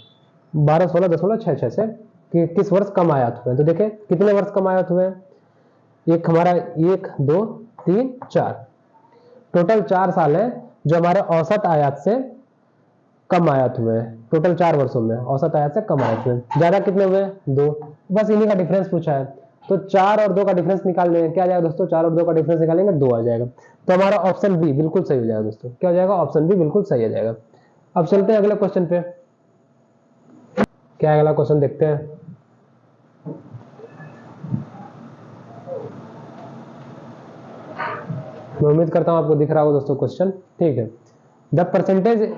A: 1216.66 से कि किस वर्ष कम आयात हुए हैं। तो देखिए कितने वर्ष कम आयात हुए हैं? एक हमारा 1 2 3 4, टोटल 4 साल है जो हमारे औसत आयात से कम आयात हुए हैं। टोटल 4 वर्षों में औसत आयात से कम आयात हुए। ज्यादा कितने हुए? 2। बस इन्हीं का डिफरेंस पूछा है, तो 4 और 2 का डिफरेंस निकाल लेंगे। क्या आ जाएगा दोस्तों? 4 और 2 का डिफरेंस निकालेंगे, 2 आ जाएगा। तो हमारा ऑप्शन बी बिल्कुल सही हो जाएगा दोस्तों। क्या हो जाएगा? ऑप्शन बी बिल्कुल सही हो जाएगा। अब चलते हैं अगले क्वेश्चन पे। क्या अगला क्वेश्चन देखते हैं। मैं उम्मीद करता हूं आपको दिख रहा होगा दोस्तों क्वेश्चन। ठीक है, the percentage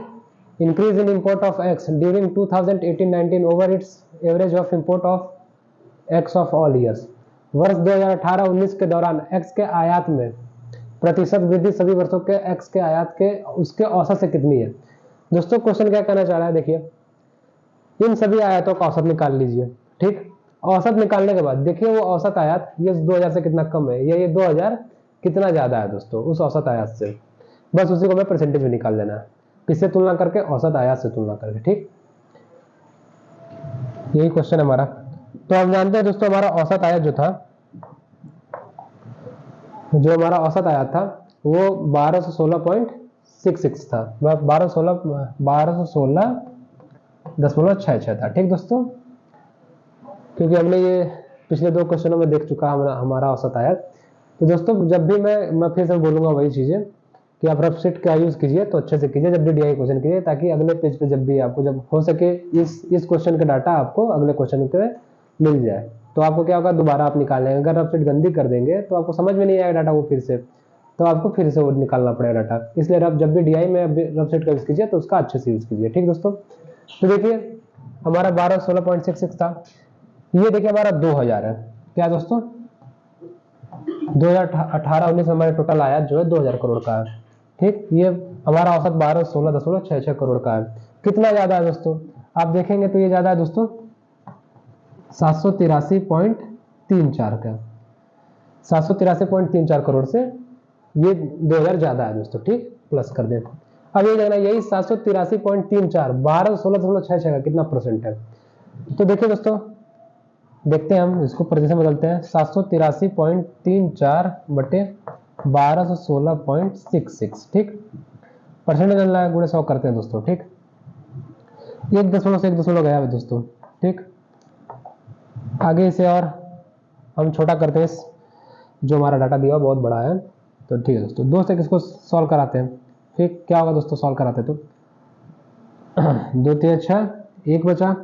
A: increase in import of X during 2018-19 over its average of import of X of all years। वर्ष 2018-19 के दौरान X के आयात में प्रतिशत वृद्धि सभी वर्षों के X के आयात के उसके औसत से कितनी है? दोस्तों क्वेश्चन क्या कहना चाह रहा है, देखिए इन सभी आयातों का औसत निकाल लीजिए। ठीक, औसत निकालने के बाद देखिए वो औसत आयात ये 2000 से कितना कम है, या ये 2000 कितना ज्यादा है दोस्तों उस औसत आयात से। बस उसी को मैं परसेंटेज में निकाल लेना है, किससे तुलना करके? औसत आयात से तुलना करके। ठीक, यही क्वेश्चन है हमारा। तो हम जानते हैं दोस्तों हमारा औसत आयात जो हमारा औसत आयात था वो 1216.66 था, 1216.66 था। ठीक दोस्तों, क्योंकि हमने ये पिछले 2 क्वेश्चनों में देख चुका हमारा औसत आयात। तो दोस्तों जब भी मैं फिर से बोलूंगा वही चीजें कि आप रफ शीट का यूज कीजिए तो अच्छे से कीजिए जब भी डीआई क्वेश्चन कीजिए, ताकि अगले पेज पे जब भी आपको जब हो सके इस क्वेश्चन का डाटा आपको अगले क्वेश्चन पे मिल जाए। तो आपको क्या होगा, दोबारा आप निकालेंगे। अगर रफ शीट गंदी कर देंगे तो आपको समझ में नहीं आएगा डाटा वो फिर से, तो आपको फिर से वो निकालना पड़ेगा डाटा। इसलिए जब भी डीआई में रफ शीट का यूज कीजिए तो उसका अच्छे से यूज कीजिए। ठीक दोस्तों, तो देखिए हमारा 1216.66 था, ये देखिए हमारा 2000 है। क्या दोस्तों? 2018-19 में हमारे टोटल आयात जो है 2000 करोड़ का है। ठीक, ये हमारा औसत 1216.66 करोड़ का है। कितना ज्यादा है दोस्तों? आप देखेंगे तो ये ज्यादा है दोस्तों 783.34 का, 783.34 करोड़ से ये 2000 ज्यादा है दोस्तों, ठीक, प्लस कर दें। अब ये देखना, यही 783.34 1216.66 का कितना परसेंट है। तो देखिए दोस्तों, देखते हैं हम इसको प्रतिशत में बदलते हैं। 783.34 बटे 1216.66, ठीक, परसेंट बदलना है, गुणे 100 करते हैं दोस्तों, ठीक। 1 दशमलव से 1 दशमलव गया है दोस्तों, ठीक। आगे इसे और हम छोटा करते हैं, जो हमारा डाटा दिया बहुत बड़ा है, तो ठीक है दोस्तों। 2 से इसको सॉल्व कराते हैं, फिर क्या होगा दोस्तों सॉल्व कराते तो 2 3 6, 1 बचा,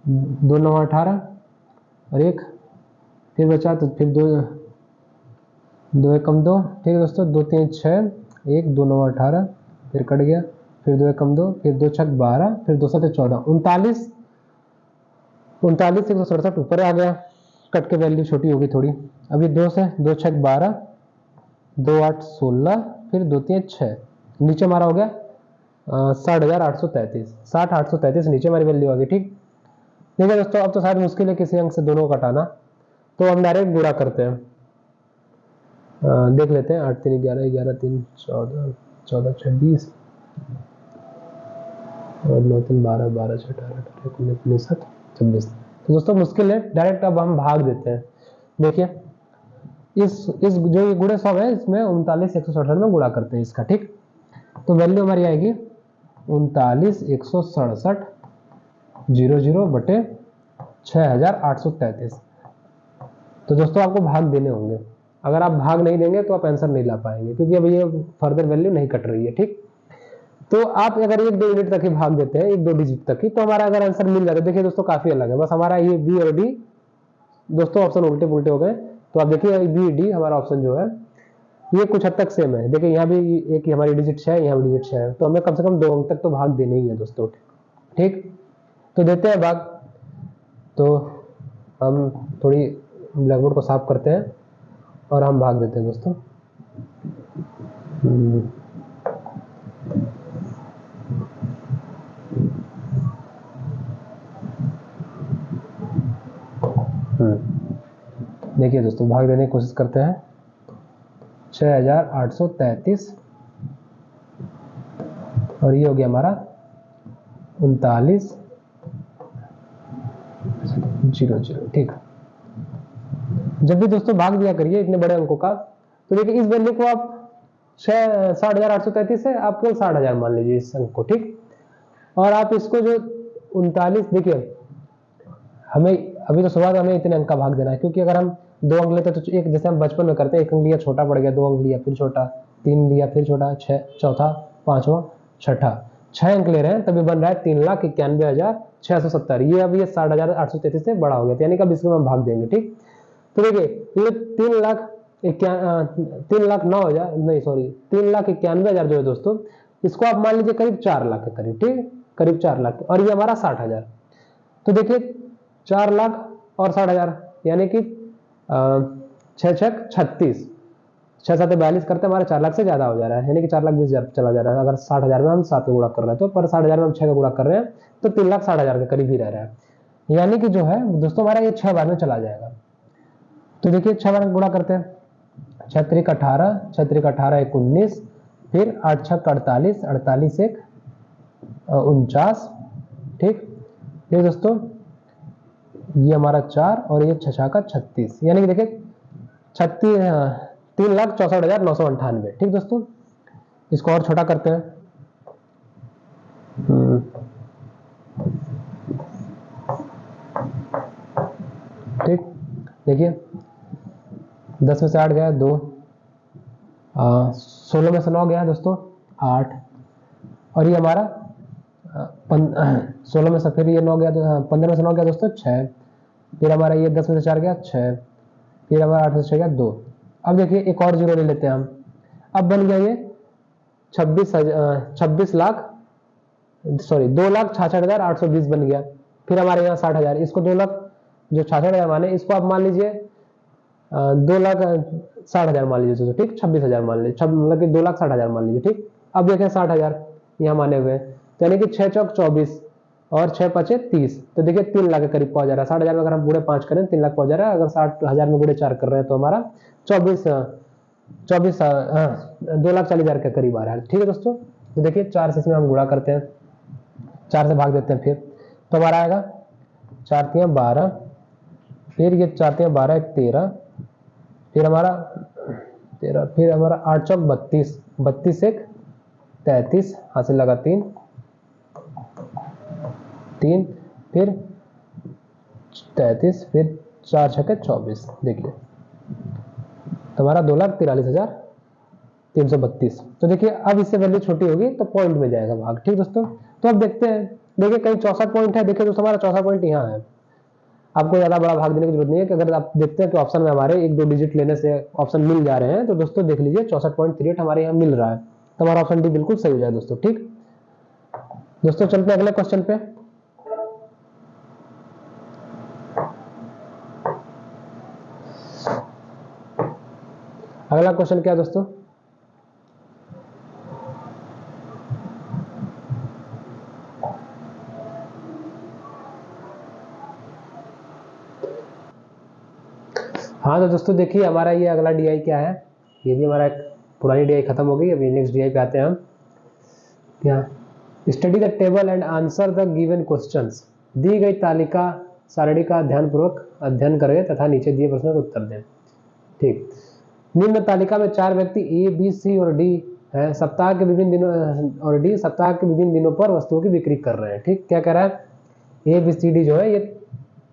A: 2 9 18 और 1 फिर बचा, तो फिर 2 2 1 कम 2, ठीक है दोस्तों। 2 3 6, 1 2 9 18, फिर कट गया, फिर 2 1 कम 2, फिर 2 6 12, फिर 2 7 14, 39 167 ऊपर आ गया, कट के वैल्यू छोटी होगी थोड़ी। अभी 2 से 2 6 12, 2 8 16, फिर 2 3 6, नीचे हमारा हो गया 60,833, 60,833 नीचे हमारी वैल्यू आ गई, ठीक। ठीक है दोस्तों, अब तो शायद मुश्किल है किसी अंक से दोनों को घटाना, तो हम डायरेक्ट गुणा करते हैं। देख लेते हैं, 8 3 11, 11 3 14, 14 6 20 और 9 3 12, 12 6 18, 19 19 26। तो दोस्तों मुश्किल है, डायरेक्ट अब हम भाग देते हैं। देखिए इस जो ये गुणे 100 है, इसमें 39,167 में गुणा करते हैं इसका, ठीक। तो वैल्यू हमारी आएगी 39,167.00 बटे 6,833। तो दोस्तों आपको भाग देने होंगे, अगर आप भाग नहीं देंगे तो आप आंसर नहीं ला पाएंगे, क्योंकि अभी ये फर्दर वैल्यू नहीं कट रही है, ठीक। तो आप अगर 1 2 यूनिट तक ही भाग देते हैं, 1 2 डिजिट तक ही, तो हमारा अगर आंसर मिल जाता है। देखिए दोस्तों काफी अलग है, बस हमारा ये बी और डी दोस्तों ऑप्शन उल्टे पुल्टे हो गए। तो आप देखिए बी डी हमारा ऑप्शन जो है ये कुछ हद तक सेम है। देखिए यहाँ भी एक हमारी डिजिट 6 है, यहाँ भी डिजिट 6 है, तो हमें कम से कम 2 अंक तक तो भाग देने ही है दोस्तों, ठीक। तो देते हैं भाग। तो हम थोड़ी ब्लैक बोर्ड को साफ करते हैं और हम भाग देते हैं दोस्तों। देखिए दोस्तों भाग देने की कोशिश करते हैं। 6,833 और ये हो गया हमारा 39,00, ठीक। जब भी दोस्तों भाग दिया करिए इतने बड़े अंकों का, तो देखिए इस वैल्यू को आप 60,833 है, आप केवल 60,000 मान लीजिए इस अंक को, ठीक। और आप इसको जो 39, देखिए हमें अभी तो शुरुआत हमें इतने अंक का भाग देना है, क्योंकि अगर हम 2 अंक लेते तो एक जैसे हम बचपन में करते हैं, 1 अंक लिया छोटा पड़ गया, 2 अंक लिया फिर छोटा, 3 लिया फिर छोटा, 6 चौथा, 5वां, छठा, 6 अंक ले रहे हैं, तभी बन रहा है 3,91,670। ये अब ये 60,833 से बड़ा हो गया, यानी कि अब इसको हम भाग देंगे, ठीक। तो देखिए ये 3,91,000 नहीं सॉरी 3,91,000 जो है दोस्तों, इसको आप मान लीजिए करीब 4 लाख के करीब, ठीक, करीब 4 लाख, और ये हमारा 60,000। तो देखिए 4 लाख और 60,000 यानी कि 6 6 36, 6 7 42 करते हमारे 4 लाख से ज्यादा हो जा रहा है, यानी कि 4,20,000 चला जा रहा है। अगर 60,000 में हम 7 का गुणा कर रहे हैं, तो पर 60,000 में हम 6 का गुणा कर रहे हैं, तो 3,60,000 के करीब ही रह रहा है, यानी कि जो है दोस्तों हमारा ये 6 बार में चला जाएगा। तो देखिए 6 बार में गुणा करते हैं, 6 3 18, 6 3 18 1 19, फिर 8 6 48, 48 1 49, ठीक। ये दोस्तों ये हमारा 4 और ये 6 का 36, यानी कि देखिए 3,64,998, ठीक दोस्तों। इसको और छोटा करते हैं, ठीक। देखिए 10 में से 8 गया 2, 16 में से 9 गया दोस्तों 8, और ये हमारा 16 में से फिर ये 9 गया, 15 में से 9 गया दोस्तों 6, फिर हमारा ये 10 में से 4 गया 6, फिर हमारा 8 में से 6 गया 2। अब देखिए एक और जीरो ले लेते हैं हम, अब बन गया ये 2,66,820 बन गया। फिर हमारे यहाँ 60,000, इसको 2 लाख जो 66,000 माने, इसको आप मान लीजिए 2,60,000 मान लीजिए दोस्तों, ठीक। 26,000 मान लीजिए, मतलब कि 2,60,000 मान लीजिए, ठीक। अब देखें 60,000 यहाँ माने हुए, तो यानी कि 6 चौक 24 और 6 5 30, तो देखिए 3 लाख के करीब पहुंच जा रहा है। 60,000 में अगर हम गुणे 5 करें 3 लाख पहुंच जा रहा है, अगर 60,000 में गुणे 4 कर रहे हैं तो हमारा 24 24, हाँ 2,40,000 के करीब आ रहा है। ठीक है दोस्तों, तो देखिए 4 से इसमें हम गुणा करते हैं, 4 से भाग देते हैं, फिर तो हमारा आएगा 4 तियां 12, फिर ये 4 तियां 12 एक 13, फिर हमारा 13, फिर हमारा 8 चौक 32, 32 एक 33, हासिल लगा 3, फिर 33, फिर 4 छक्के 24। देखिए तो हमारा 2,43,332। तो देखिए अब इससे वैल्यू छोटी होगी तो पॉइंट में जाएगा भाग। ठीक दोस्तों, तो अब देखते हैं, देखिए कहीं 64 पॉइंट है, देखिए दोस्तों हमारा 64 पॉइंट यहाँ है। आपको ज्यादा बड़ा भाग देने की जरूरत नहीं है, कि अगर आप देखते हैं कि ऑप्शन में हमारे 1-2 डिजिट लेने से ऑप्शन मिल जा रहे हैं, तो दोस्तों देख लीजिए 64.38 हमारे यहाँ मिल रहा है, तो हमारा ऑप्शन डी बिल्कुल सही हो जाए दोस्तों। ठीक दोस्तों, चलते हैं अगले क्वेश्चन पे। अगला क्वेश्चन क्या है दोस्तों, हाँ तो दोस्तों देखिए हमारा ये अगला डीआई क्या है, ये भी हमारा पुरानी डीआई खत्म हो गई, अभी नेक्स्ट डीआई पे आते हैं हम। क्या, study the table and answer the given questions. दी गई तालिका सारणी का ध्यानपूर्वक अध्ययन करें तथा नीचे दिए प्रश्नों का उत्तर दें। ठीक, निम्न तालिका में 4 व्यक्ति ए, बी, सी और डी है, सप्ताह के विभिन्न दिनों और डी सप्ताह के विभिन्न दिनों पर वस्तुओं की बिक्री कर रहे हैं। ठीक, क्या कह रहा है, ए, बी, सी, डी जो है ये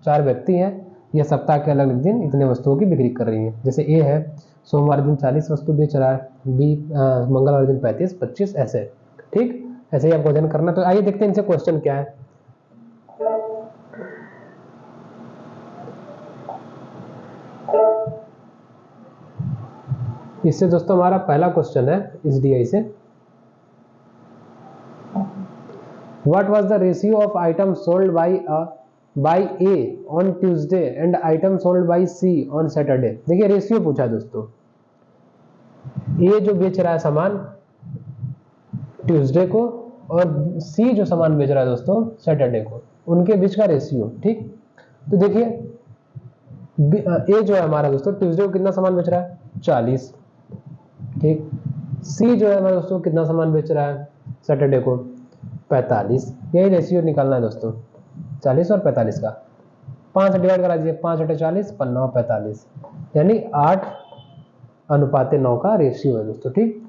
A: 4 व्यक्ति हैं, ये सप्ताह के अलग अलग दिन इतने वस्तुओं की बिक्री कर रही हैं। जैसे ए है सोमवार दिन 40 वस्तु बेच रहा है, बी मंगलवार दिन 35, 25 ऐसे। ठीक, ऐसे ही आपको अध्ययन करना। तो आइए देखते हैं इनसे क्वेश्चन क्या है। इससे दोस्तों हमारा पहला क्वेश्चन है इस डीआई से, what was the ratio of item sold by A on Tuesday and item sold by C on Saturday. देखिए रेशियो पूछा है दोस्तों, ए जो बेच रहा है सामान ट्यूसडे को और सी जो सामान बेच रहा है दोस्तों सैटरडे को, उनके बीच का रेशियो। ठीक, तो देखिए ए जो है हमारा दोस्तों ट्यूसडे को कितना सामान बेच रहा है, 40। ठीक, सी जो है हमारा दोस्तों कितना सामान बेच रहा है सैटरडे को, 45। यही रेशियो निकालना है दोस्तों, 40 और 45 का 5 से डिवाइड करा दीजिए, 5/40, 9/45, यानी 8:9 का रेशियो है दोस्तों। ठीक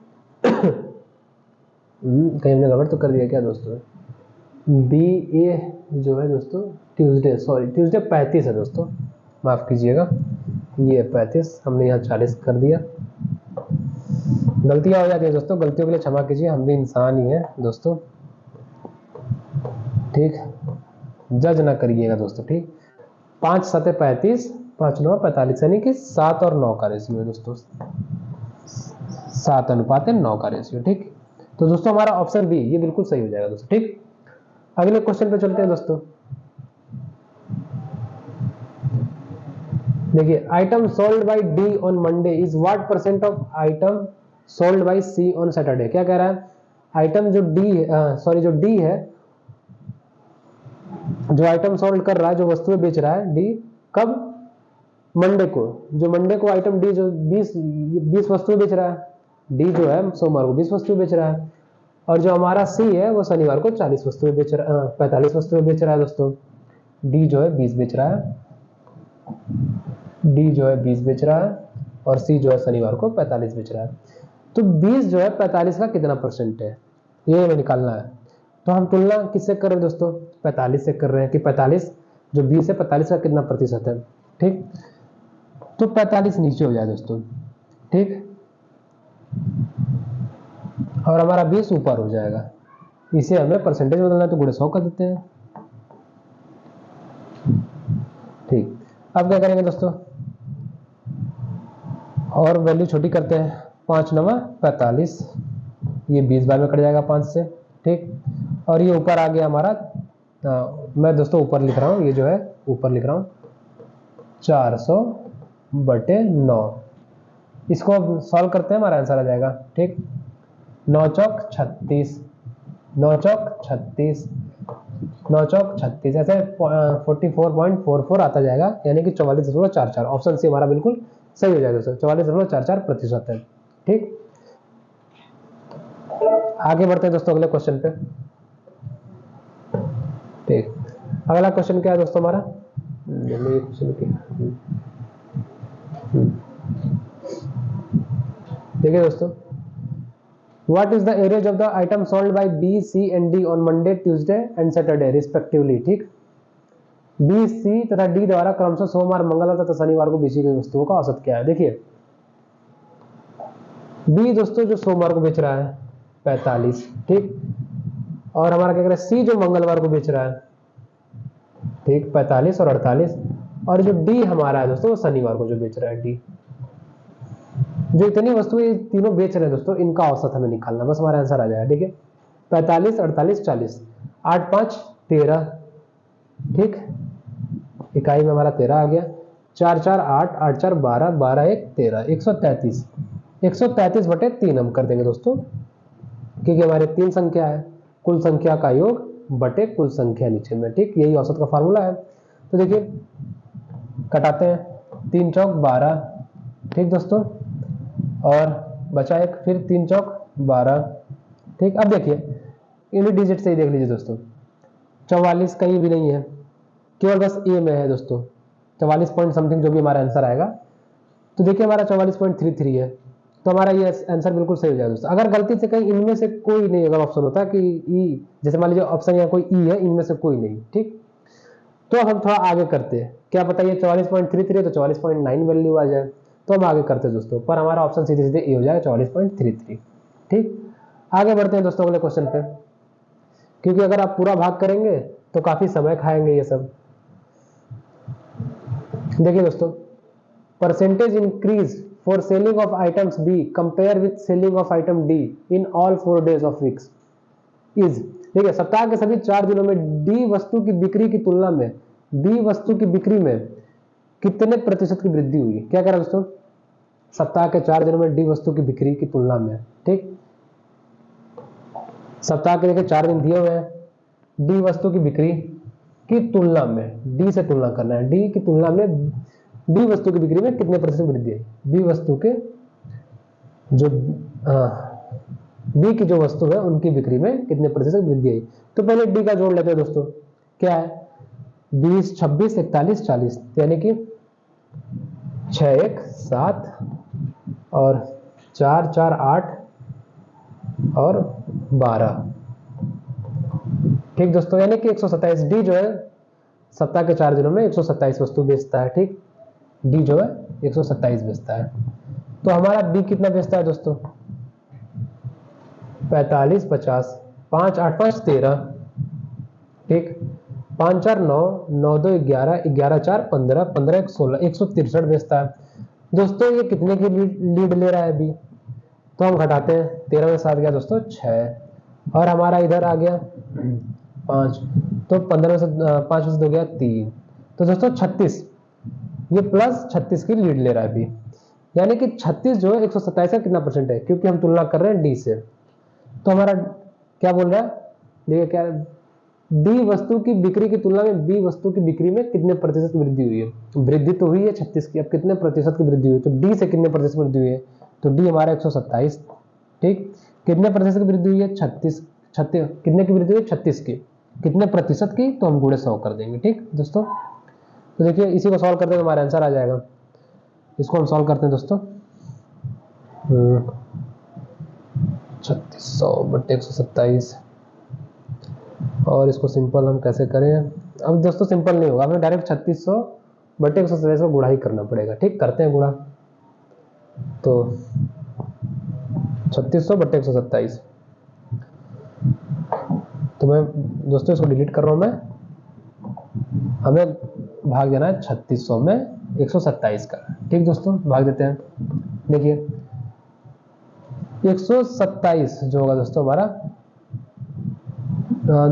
A: कहीं हमने गड़बड़ तो कर दिया क्या दोस्तों, बी ए जो है दोस्तों ट्यूसडे 35 है दोस्तों, माफ कीजिएगा, ये 35 हमने यहाँ 40 कर दिया। गलतियां हो जाती है दोस्तों, गलतियों के लिए क्षमा कीजिए, हम भी इंसान ही हैं दोस्तों। ठीक, जज ना करिएगा दोस्तों। ठीक, 5 7 35, 5 9 45, यानी कि 7 और 9 का रेशियो है दोस्तों, 7:9 का रेशियो। ठीक, तो दोस्तों हमारा ऑप्शन बी ये बिल्कुल सही हो जाएगा दोस्तों। ठीक, अगले क्वेश्चन पे चलते हैं दोस्तों। देखिए item sold by D on Monday is what percent of item sold by C on Saturday. क्या कह रहा है, आइटम जो डी जो डी है, जो आइटम सोल्ड कर रहा है, जो वस्तुएं बेच रहा है डी, कब, मंडे को। जो मंडे को आइटम डी जो 20 वस्तुएं बेच रहा है, डी जो है सोमवार को 20 वस्तुएं बेच रहा है, और जो हमारा सी है वो शनिवार को 40 वस्तुएं बेच रहा है, 45 वस्तुएं बेच रहा है दोस्तों। डी जो है 20 बेच रहा है, डी जो है 20 बेच रहा है, और सी जो है शनिवार को 45 बेच रहा है। तो 20 जो है 45 का कितना परसेंट है, ये हमें निकालना है। तो हम तुलना किससे कर रहे हैं दोस्तों, 45 से कर रहे हैं, कि 45 जो 20 है 45 का कितना प्रतिशत है। ठीक, तो 45 नीचे हो जाए दोस्तों। ठीक, और हमारा 20 ऊपर हो जाएगा, इसे हमें परसेंटेज बदलना है तो गुणे 100 कर देते हैं। ठीक, अब क्या करेंगे दोस्तों, और वैल्यू छोटी करते हैं, 5 9 45, ये 20 बार में कट जाएगा 5 से। ठीक, और ये ऊपर आ गया हमारा, मैं दोस्तों ऊपर लिख रहा हूँ, ये जो है ऊपर लिख रहा हूँ 400/9। इसको अब सॉल्व करते हैं, हमारा आंसर आ जाएगा। ठीक, 9 चौक 36, 9 चौक 36, 9 चौक 36, ऐसे 44.44 आता जाएगा, यानी कि 44.44। ऑप्शन सी हमारा बिल्कुल सही हो जाएगा दोस्तों, 44.44% है। ठीक, आगे बढ़ते हैं दोस्तों अगले क्वेश्चन पे। ठीक, अगला क्वेश्चन क्या है दोस्तों हमारा, देखिए दोस्तों, what is the average of the item sold by B, C and D on Monday, Tuesday and Saturday respectively. ठीक, बी, सी तथा डी द्वारा क्रमशः सोमवार, मंगलवार तथा शनिवार को बेची गई वस्तुओं का औसत क्या है। देखिए, बी दोस्तों जो सोमवार को बेच रहा है 45, ठीक, और हमारा क्या कह रहा है सी जो मंगलवार को बेच रहा है, ठीक, 45 और 48, और जो डी हमारा है दोस्तों वो शनिवार को जो बेच रहा है डी। जो इतनी वस्तुएं तीनों बेच रहे हैं दोस्तों, इनका औसत हमें निकालना, बस हमारा आंसर आ जाएगा। ठीक है, 45, 48, 40, 8, 5, 13, ठीक, इकाई में हमारा 13 आ गया, 4, 4, 8, 8, 4, 12, 12, 1, 13, 133, 133 बटे 3 हम कर देंगे दोस्तों, क्योंकि हमारे 3 संख्या है, कुल संख्या का योग बटे कुल संख्या नीचे में। ठीक, यही औसत का फार्मूला है। तो देखिए कटाते हैं, 3 चौक 12, ठीक दोस्तों, और बचा एक, फिर 3 चौक 12, ठीक। अब देखिए यूनिट डिजिट से ही देख लीजिए दोस्तों, 44 कहीं भी नहीं है, केवल बस ए में है दोस्तों, 44 पॉइंट समथिंग जो भी हमारा आंसर आएगा। तो देखिए हमारा 44.33 है, तो हमारा ये आंसर बिल्कुल सही हो जाएगा दोस्तों। अगर गलती से कहीं इनमें से कोई नहीं अगर ऑप्शन होता कि ई, जैसे मान लीजिए ऑप्शन यहाँ कोई ई है, इनमें से कोई नहीं, ठीक, तो अब हम थोड़ा आगे करते हैं, क्या पता ये 44.33 है तो 44.9 वैल्यू आ जाए, तो हम आगे करते हैं दोस्तों, पर हमारा ऑप्शन सीधे सीधे ए हो जाएगा 44.33। ठीक, आगे बढ़ते हैं दोस्तों अगले क्वेश्चन पे, क्योंकि अगर आप पूरा भाग करेंगे तो काफी समय खाएंगे ये सब। देखिए दोस्तों, percentage increase for selling of items B compare with selling of item D in all 4 days of weeks is. देखिए सप्ताह के सभी 4 दिनों में डी वस्तु की बिक्री की तुलना में बी वस्तु की बिक्री में कितने प्रतिशत की वृद्धि हुई। क्या कह रहा है दोस्तों, सप्ताह के 4 दिनों में डी वस्तु की बिक्री की तुलना में, ठीक, सप्ताह के देखिए 4 दिन दिए हुए हैं, डी वस्तु की बिक्री की तुलना में, डी से तुलना करना है, डी की तुलना में बी वस्तु की बिक्री में कितने प्रतिशत वृद्धि है, बी वस्तु के जो बी की जो वस्तु है उनकी बिक्री में कितने प्रतिशत वृद्धि आई। तो पहले डी का जोड़ लेते हैं दोस्तों, क्या है 20, 26, 41, 40, यानी कि 6, 1, 7 और 4, 4, 8 और 12, ठीक दोस्तों, यानी कि 127। डी जो है सप्ताह के 4 दिनों में 127 वस्तु बेचता है, ठीक, डी जो है 127 बेचता है। तो हमारा बी कितना बेचता है दोस्तों, 45, 50, 5, 8, 5, 13, ठीक, 5, 4, 9, 9, 2, 11, 11, 4, 15, 15, 1, 16, 163 बेचता है दोस्तों। ये कितने की लीड ले रहा है बी, तो हम घटाते हैं, 13 में 7 गया दोस्तों 6, और हमारा इधर आ गया 5, तो 15 में से 5 में से 2 गया 3, तो दोस्तों 36, ये प्लस 36 की लीड ले रहा है बी, यानी कि 36 जो है 127 का कितना परसेंट है, क्योंकि हम तुलना कर रहे हैं डी से। तो हमारा क्या बोल रहा है, देखिए क्या, डी वस्तु की बिक्री की तुलना में बी वस्तु की बिक्री में कितने प्रतिशत वृद्धि हुई है। वृद्धि तो हुई है 36 की, अब कितने प्रतिशत की वृद्धि हुई, तो डी से कितने प्रतिशत वृद्धि हुई है, तो डी हमारा 127, ठीक, कितने प्रतिशत की वृद्धि हुई है 36, कितने की वृद्धि हुई 36 की, कितने प्रतिशत की, तो हम गुणे 100 कर देंगे, ठीक दोस्तों। तो देखिए इसी को सॉल्व करते हैं हमारा आंसर आ जाएगा, इसको हम सॉल्व करते हैं दोस्तों, 3600 बटे 127, और इसको सिंपल हम कैसे करें। अब दोस्तों सिंपल नहीं होगा, हमें डायरेक्ट 3600 बटे 127 को गुणा ही करना पड़ेगा, ठीक, करते हैं गुणा, तो 3600 बटे 127, तो मैं दोस्तों इसको डिलीट कर रहा हूं मैं, हमें भाग देना है 3600 में 127 का, ठीक दोस्तों, भाग देते हैं। देखिए 127 जो होगा दोस्तों हमारा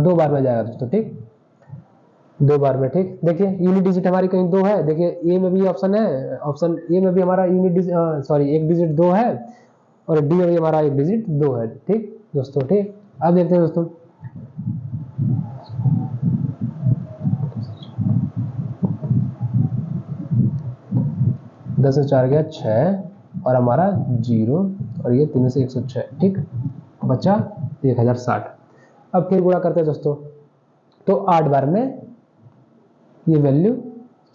A: 2 बार में जाएगा दोस्तों, ठीक, 2 बार में, ठीक। देखिए यूनिट डिजिट हमारी कहीं 2 है, देखिए ए में भी ऑप्शन है, ऑप्शन ए में भी हमारा यूनिट सॉरी एक डिजिट 2 है, और डी में भी हमारा एक डिजिट 2 है, ठीक दोस्तों, ठीक। अब देखते हैं दोस्तों, दस से 4 गया 6, और हमारा 0 और ये 3 से 106, ठीक, बचा 1060। अब फिर गुणा करते हैं दोस्तों, तो 8 बार में ये वैल्यू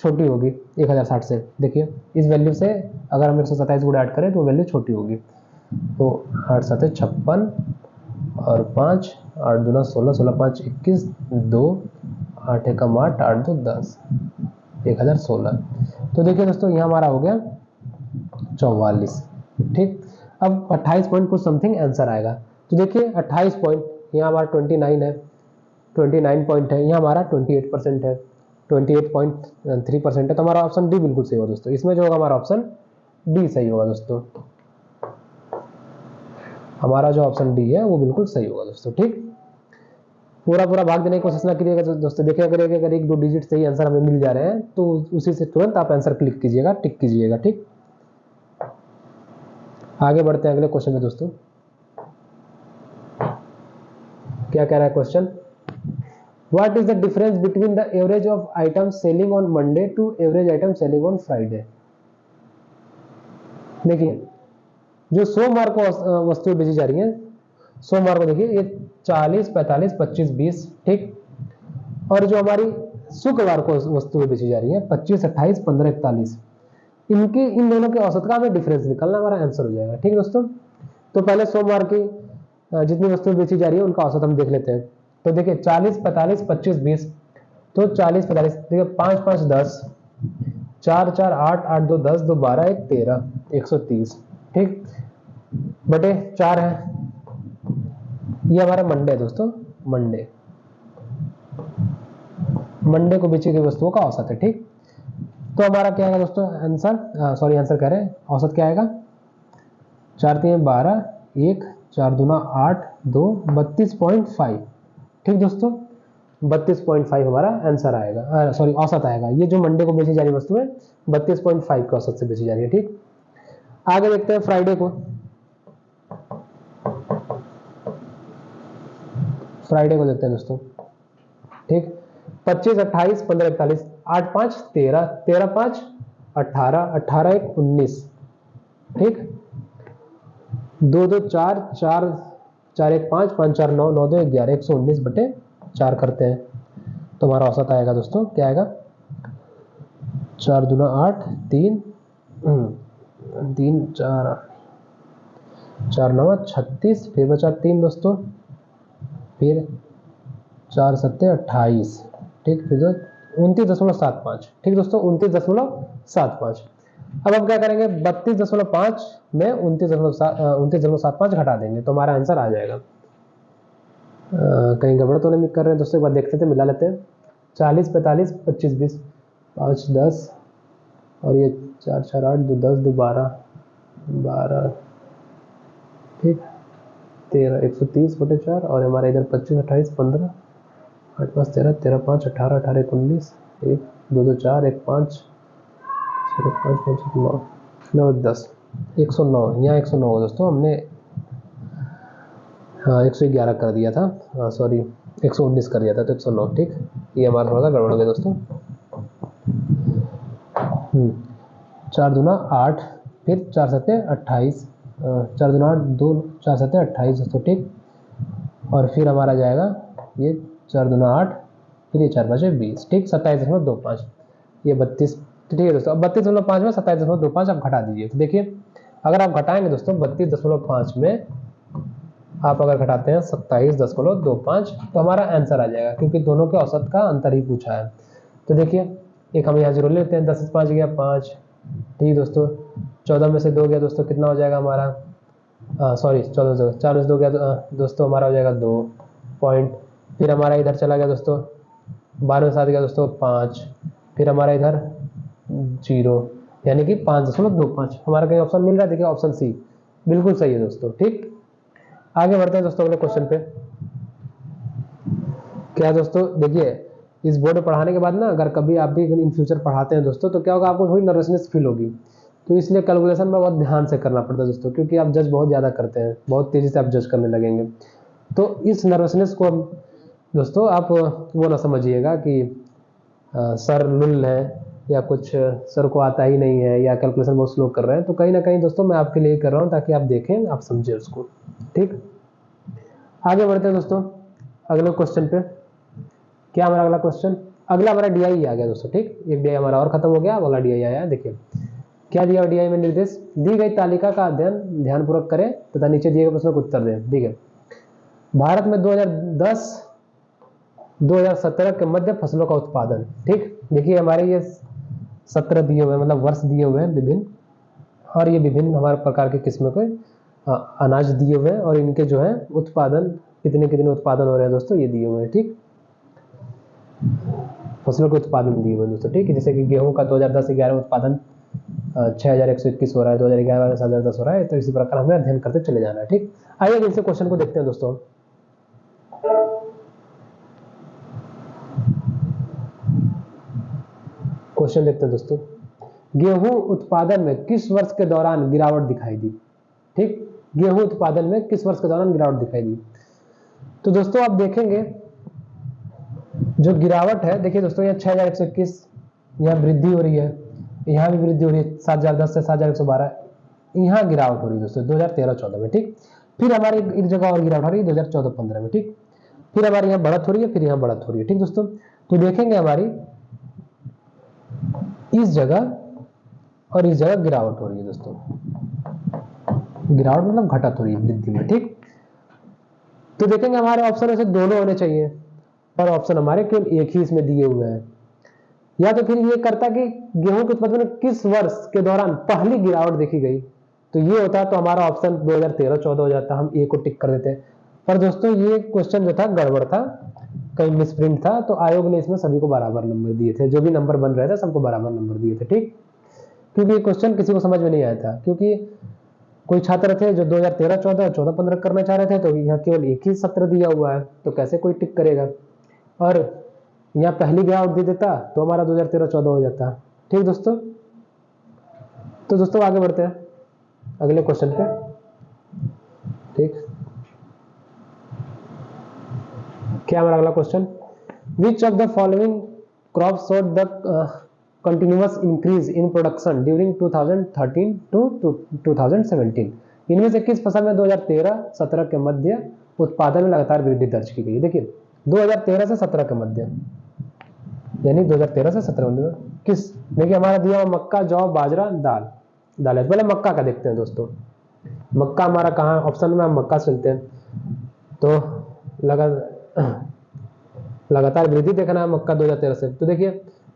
A: छोटी होगी 1060 से। देखिए इस वैल्यू से अगर हम 127 गुणा ऐड करें तो वैल्यू छोटी होगी। तो 8 7 56 और 5, 8 दूना 16, 16 5 21, 2 8 एकम 8, 8 2 10, 1016। तो देखिए दोस्तों यहाँ हमारा हो गया 44, ठीक। अब 28 पॉइंट कुछ समथिंग आंसर आएगा। तो देखिए 28 पॉइंट, यहाँ हमारा 29 है, 29 पॉइंट है, यहाँ हमारा 28% है, 28.3% है। तो हमारा ऑप्शन डी बिल्कुल सही होगा दोस्तों। इसमें जो होगा हमारा ऑप्शन डी सही होगा दोस्तों। हमारा जो ऑप्शन डी है वो बिल्कुल सही होगा दोस्तों, ठीक। पूरा भाग देने की कोशिश ना करिएगा दोस्तों। देखिए अगर 1-2 डिजिट सही आंसर हमें मिल जा रहे हैं तो उसी से तुरंत आप आंसर क्लिक कीजिएगा, टिक कीजिएगा, ठीक। आगे बढ़ते हैं अगले क्वेश्चन में दोस्तों। क्या कह रहा है question? What is the difference between the average of items selling on Monday to average items selling on Friday? देखिए जो सोमवार को वस्तु बेची जा रही है, सोमवार को देखिए ये 40, 45, 25, 20, ठीक। और जो हमारी शुक्रवार को वस्तु बेची जा रही है 25, 28, 15, 41, इनकी इन दोनों के औसत का हमें डिफरेंस निकालना, हमारा आंसर हो जाएगा, ठीक दोस्तों। तो पहले सोमवार की जितनी वस्तु बेची जा रही है उनका औसत हम देख लेते हैं। तो देखिए 40, 45, 25, 20, तो 40, 45, देखिए 5, 5, 10, 4, 4, 8, 8, 2, 10, 2, 12, 1, 13, 130, ठीक, बटे 4 है। ये हमारा मंडे है दोस्तों, मंडे को बेची गई वस्तुओं का औसत है, ठीक। तो हमारा क्या आएगा दोस्तों आंसर कह रहे हैं, औसत क्या आएगा? 4 3 12, 1 4 दूना 8, 2 32.5, ठीक दोस्तों। 32.5 हमारा आंसर आएगा, औसत आएगा। ये जो मंडे को बेची जा रही वस्तु है 32.5 के औसत से बेची जा रही है, ठीक। आगे देखते हैं फ्राइडे को। देखते हैं दोस्तों, ठीक। 25, 28, 15, 41, 8 5 13, 13 5 18, 18 1 19, ठीक। 2 2 4, 4 4 1 5, 5 4 9, 9 2 11, 119 बटे 4 करते हैं तो हमारा औसत आएगा दोस्तों, क्या आएगा? 4 दूना 8, 3 4 4 9 36, फिर बचा 3 दोस्तों, फिर 4 7 28, ठीक, फिर 29.75, ठीक दोस्तों, 29.75। अब हम क्या करेंगे? 32.5 में 29.75 घटा देंगे तो हमारा आंसर आ जाएगा। कहीं गड़बड़ तो नहीं कर रहे हैं दोस्तों? एक बार देखते थे, मिला लेते हैं। 40, 45, 25, 20, 5 10 और ये 4 4 8, 2 10, 2 12, 12, ठीक, 13, 130 बटे 4, और हमारा इधर 25, 28, 15, 8 5 13, 13 5 18, 18 19, 1 2 2 4, 1 5 5 5 9 9 10, 109। यहाँ 109 हो दोस्तों, हमने 111 कर दिया था, 119 कर दिया था, तो 109, ठीक। ये हमारा थोड़ा सा गड़बड़ हो गया दोस्तों। 4 दूना 8, फिर 4 7 28, 4 दूना 8 2 4 7 28 दोस्तों, ठीक। और फिर हमारा जाएगा ये 4 दूना 8, फिर ये 4 5 20, ठीक, 27.25, ये 32, ठीक है दोस्तों। अब 32.5 में 27.25 आप घटा दीजिए। तो देखिए अगर आप घटाएंगे दोस्तों 32.5 में आप अगर घटाते हैं 27.25 तो हमारा आंसर आ जाएगा, क्योंकि दोनों के औसत का अंतर ही पूछा है। तो देखिए एक हम यहाँ 0 लेते हैं, 10 से 5 गया 5, ठीक दोस्तों। 14 में से 2 गया दोस्तों, कितना हो जाएगा हमारा? 14 से 4 में से 2 गया दोस्तों, हमारा हो जाएगा 2 पॉइंट। फिर हमारा इधर चला गया दोस्तों, 12 में 7 गया दोस्तों 5, फिर हमारा इधर 0, यानी कि 5.25 हमारा कहीं ऑप्शन मिल रहा है? देखिए ऑप्शन सी बिल्कुल सही है दोस्तों, ठीक। आगे बढ़ते हैं दोस्तों अगले क्वेश्चन पे। क्या दोस्तों, देखिए इस बोर्ड में पढ़ाने के बाद ना, अगर कभी आप भी इन फ्यूचर पढ़ाते हैं दोस्तों, तो क्या होगा, आपको थोड़ी नर्वसनेस फील होगी। तो इसलिए कैलकुलेशन में बहुत ध्यान से करना पड़ता है दोस्तों, क्योंकि आप जज बहुत ज़्यादा करते हैं, बहुत तेज़ी से आप जज करने लगेंगे। तो इस नर्वसनेस को दोस्तों आप वो ना समझिएगा कि सर लुल है या कुछ सर को आता ही नहीं है या कैलकुलेशन बहुत स्लो कर रहे हैं, तो कहीं ना कहीं दोस्तों मैं आपके लिए कर रहा हूँ ताकि आप देखें, आप समझें उसको। ठीक, आगे बढ़ते हैं दोस्तों अगले क्वेश्चन पे। क्या हमारा अगला क्वेश्चन, अगला हमारा डीआई आ गया दोस्तों। ठीक, एक डीआई हमारा और खत्म हो गया, अगला डीआई आया। देखिए क्या दिया डीआई में निर्देश, दी गई तालिका का अध्ययन ध्यानपूर्वक करें तथा नीचे दिए गए प्रश्नों को उत्तर दें। ठीक है, भारत में 2010-2017 के मध्य फसलों का उत्पादन। ठीक, देखिए हमारे ये सत्र दिए हुए हैं, मतलब वर्ष दिए हुए हैं विभिन्न, और ये विभिन्न हमारे प्रकार के किस्मों के अनाज दिए हुए हैं, और इनके जो है उत्पादन कितने कितने उत्पादन हो रहे हैं दोस्तों, ये दिए हुए हैं। ठीक, फसलों के उत्पादन दिए हुए हैं दोस्तों। ठीक है, जैसे कि गेहूं का 2010-11 उत्पादन 6121 हो रहा है, 2011 7010 हो रहा है, तो इसी प्रकार हमें अध्ययन करते चले जाना है। ठीक, आइए इनसे क्वेश्चन को देखते हैं दोस्तों। क्वेश्चन देखते हैं दोस्तों, गेहूं उत्पादन में किस वर्ष के दौरान गिरावट दिखाई दी। ठीक, गेहूं उत्पादन में किस वर्ष के दौरान गिरावट दिखाई दी। तो दोस्तों आप देखेंगे जो गिरावट है, देखिए दोस्तों यहाँ 6121 यहाँ वृद्धि हो रही है, यहाँ भी वृद्धि हो रही है 7010 से 7112, यहाँ गिरावट हो रही है दोस्तों 2013-14 में। ठीक, फिर हमारी एक जगह और गिरावट हो रही है 2014-15 में। ठीक, फिर हमारे यहाँ बढ़त हो रही है, फिर यहाँ बढ़त हो रही है। ठीक दोस्तों, तो देखेंगे हमारी इस जगह और इस जगह गिरावट हो रही है दोस्तों, गिरावट मतलब घटत हो रही है वृद्धि में। ठीक, तो देखेंगे हमारे ऑप्शन में से दोनों होने चाहिए, और ऑप्शन हमारे केवल एक ही इसमें दिए हुए हैं। या तो फिर ये करता कि गेहूं के उत्पादन में किस वर्ष के दौरान पहली गिरावट देखी गई, तो ये होता तो हमारा ऑप्शन 2013-14 हो जाता, हम ए को टिक कर देते। पर दोस्तों ये क्वेश्चन जो था गड़बड़ था, कहीं मिसप्रिंट था, तो आयोग ने इसमें सभी को बराबर नंबर दिए थे, जो भी नंबर बन रहे थे सबको बराबर नंबर दिए थे। ठीक, क्योंकि ये क्वेश्चन किसी को समझ में नहीं आया था, क्योंकि कोई छात्र थे जो 2013-14 14-15 करना चाह रहे थे, तो यहाँ केवल एक ही सत्र दिया हुआ है, तो कैसे कोई टिक करेगा, और यहाँ पहली गिरावट दे देता तो हमारा 2013-14 हो जाता। ठीक दोस्तों, तो दोस्तों आगे बढ़ते हैं अगले क्वेश्चन पे। ठीक, क्या हमारा अगला question, which of the following crop showed the continuous increase in production during 2013 to 2017। इनमें से किस फसल में 2013-17 के मध्य उत्पादन में लगातार वृद्धि दर्ज की गई है। देखिए 2013 से 17 के मध्य, यानी 2013 से 17 में किस, देखिए हमारा दिया मक्का, जौ, बाजरा, दाल। दाल है, पहले मक्का का देखते हैं दोस्तों। मक्का हमारा कहाँ ऑप्शन में, हम मक्का चलते हैं, तो लगातार वृद्धि देखना है मक्का 2013 से। तो देखिए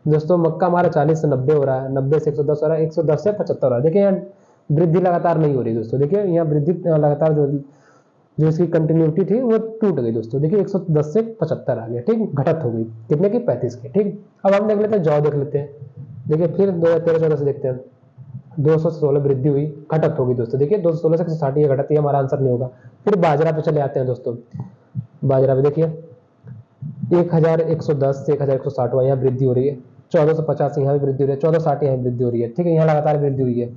A: दोस्तों मक्का हमारा 40 से 90 हो रहा है, 90 से 110 हो रहा है, 110 से 75 हो रहा है। देखिए यहाँ वृद्धि लगातार नहीं हो रही दोस्तों, देखिए यहाँ वृद्धि लगातार जो इसकी कंटिन्यूटी थी वो टूट गई दोस्तों। देखिए 110 से 75 आ गया। ठीक, घटत हो गई कितने की, 35 की। ठीक, अब हम देख लेते हैं जौ, देख लेते हैं। देखिए फिर 2013-14 से देखते हैं, 200 से 16 वृद्धि हुई, घटत होगी दोस्तों। देखिए 216 से 160 ये घटत, ये हमारा आंसर नहीं होगा। फिर बाजरा पे चले आते हैं दोस्तों। बाजरा पे देखिए 1110 से 1160 हुआ, यहाँ वृद्धि हो रही है। 1450 यहाँ भी वृद्धि हो रही है, 1460 यहाँ वृद्धि हो रही है। ठीक है, यहाँ लगातार वृद्धि हुई है।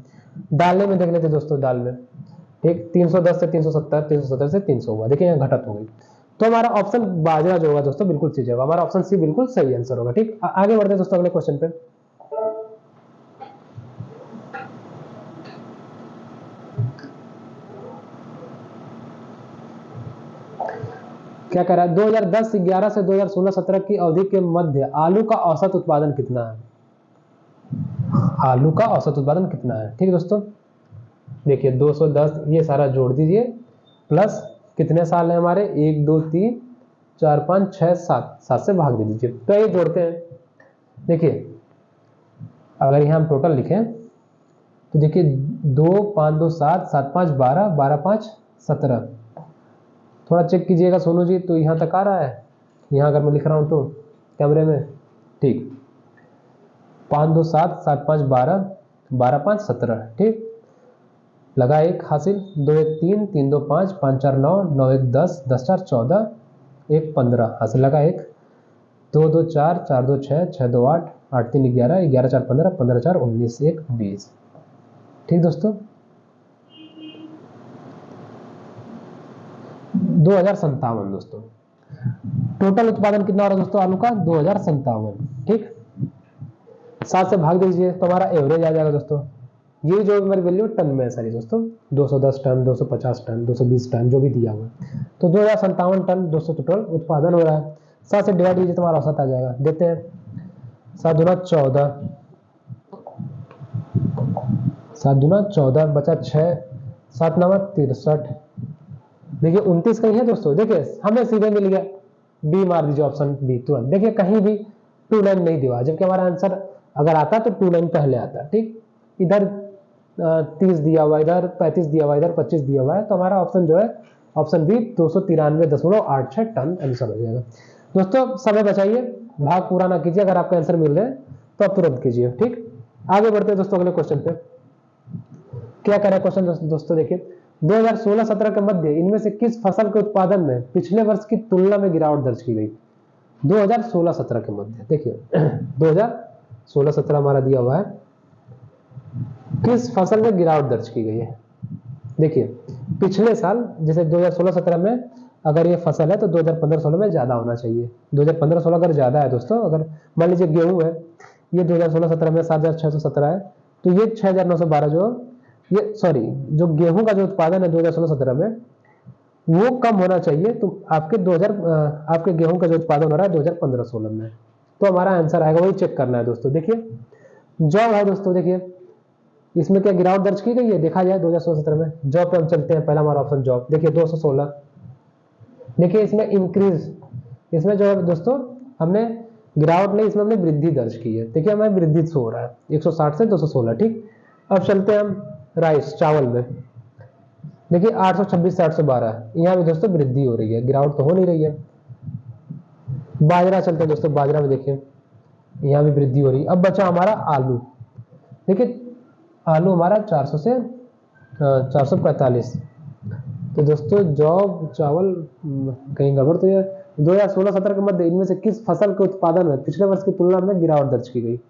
A: दाल में देख लेते हैं दोस्तों, दाल में ठीक 310 से 370, 370 से 300 हुआ, देखिए यहाँ घटत हो गई। तो हमारा ऑप्शन बाजरा जो होगा दोस्तों बिल्कुल सही होगा, हमारा ऑप्शन सी बिल्कुल सही आंसर होगा। ठीक, आगे बढ़ते हैं दोस्तों अगले क्वेश्चन पे। क्या कह रहा है, 2010-11 से 2016-17 की अवधि के मध्य आलू का औसत उत्पादन कितना है। आलू का औसत उत्पादन कितना है। ठीक है दोस्तों, देखिए 210 ये सारा जोड़ दीजिए, प्लस कितने साल है हमारे, 1 2 3 4 5 6 7, 7 से भाग दे दीजिए, तो ये जोड़ते हैं। देखिए अगर यहाँ हम टोटल लिखें तो देखिए 2 5 2 7 7 5 12 12 5 17, थोड़ा चेक कीजिएगा सोनू जी, तो यहाँ तक आ रहा है, यहाँ अगर मैं लिख रहा हूँ तो कैमरे में। ठीक, 5 2 7 7 5 12 12 5 17। ठीक, लगा एक हासिल, 2 1 3 3 2 5 5 4 9 9 1 10 10 4 14 1 15 हासिल, लगा एक। 2 2 4 4 2 6 6 2 8 8 3 11 11 4 15 15 4 19 1 20। ठीक दोस्तों, 2057 दोस्तों टोटल उत्पादन कितना हो रहा है दोस्तों आलू का, 2057। ठीक, 7 से भाग दीजिए तो हमारा एवरेज आ जाएगा दोस्तों। ये जो हमारी वैल्यू टन में है सारी दोस्तों, 210 टन, 250 टन, 220 टन जो भी दिया हुआ है, तो 2057 टन दोस्तों टोटल उत्पादन हो रहा है। 7 से डिवाइड कीजिए तो हमारा औसत आ जाएगा। देखते हैं, 7 दूना 14, 7 दूना 14 बचा 6, 7 नवा 63। देखिए 29 कहीं है दोस्तों, देखिए हमें सीधे मिल गया, बी मार दीजिए, ऑप्शन बी तुरंत। देखिए कहीं भी 29 नहीं दिया, जबकि हमारा आंसर अगर आता तो 29 पहले आता। ठीक, इधर 30 दिया हुआ, इधर 35 दिया हुआ, इधर 25 दिया हुआ है, तो हमारा ऑप्शन जो है ऑप्शन बी 293.86 टन आंसर हो जाएगा। दोस्तों समय बचाइए, भाग पूरा ना कीजिए, अगर आपका आंसर मिल रहे हैं तो आप तुरंत कीजिए। ठीक, आगे बढ़ते हैं दोस्तों अगले क्वेश्चन पे। क्या कह रहा है क्वेश्चन दोस्तों, देखिए 2016-17 के मध्य इनमें से किस फसल के उत्पादन में पिछले वर्ष की तुलना में गिरावट दर्ज की गई? 2016-17 के मध्य, देखिए 2016-17 हमारा दिया हुआ है, किस फसल में गिरावट दर्ज की गई है? देखिए पिछले साल, जैसे 2016-17 में अगर ये फसल है तो 2015-16 में ज्यादा होना चाहिए। 2015-16 अगर ज्यादा है दोस्तों, अगर मान लीजिए गेहूं है, ये 2016-17 में 7617 है, तो ये 6912 जो ये सॉरी जो गेहूं का जो उत्पादन है 2016-17 में वो कम होना चाहिए, तो आपके गेहूं का जो उत्पादन हो रहा है 2015-16 में, तो हमारा आंसर आएगा, वही चेक करना है दोस्तों। देखिए जॉब है दोस्तों, देखिए इसमें क्या गिरावट दर्ज की गई है, देखा जाए 2016-17 में। जॉब पे हम चलते हैं, पहला हमारा ऑप्शन जॉब, देखिए 216। देखिए इसमें इंक्रीज, इसमें जो है दोस्तों हमने गिरावट नहीं, इसमें हमने वृद्धि दर्ज की है। देखिए हमें वृद्धि शो हो रहा है 160 से 216। ठीक, अब चलते हैं हम राइस चावल में। देखिए 826 से 812, यहाँ भी दोस्तों वृद्धि हो रही है, गिरावट तो हो नहीं रही है। बाजरा चलते हैं दोस्तों, बाजरा में देखिए यहाँ भी वृद्धि हो रही है। अब बचा हमारा आलू, देखिए आलू हमारा 400 से 445। तो दोस्तों जॉब चावल कहीं गड़बड़ तो है। 2016-17 के मध्य इनमें से किस फसल के उत्पादन में पिछले वर्ष की तुलना में गिरावट दर्ज की गई?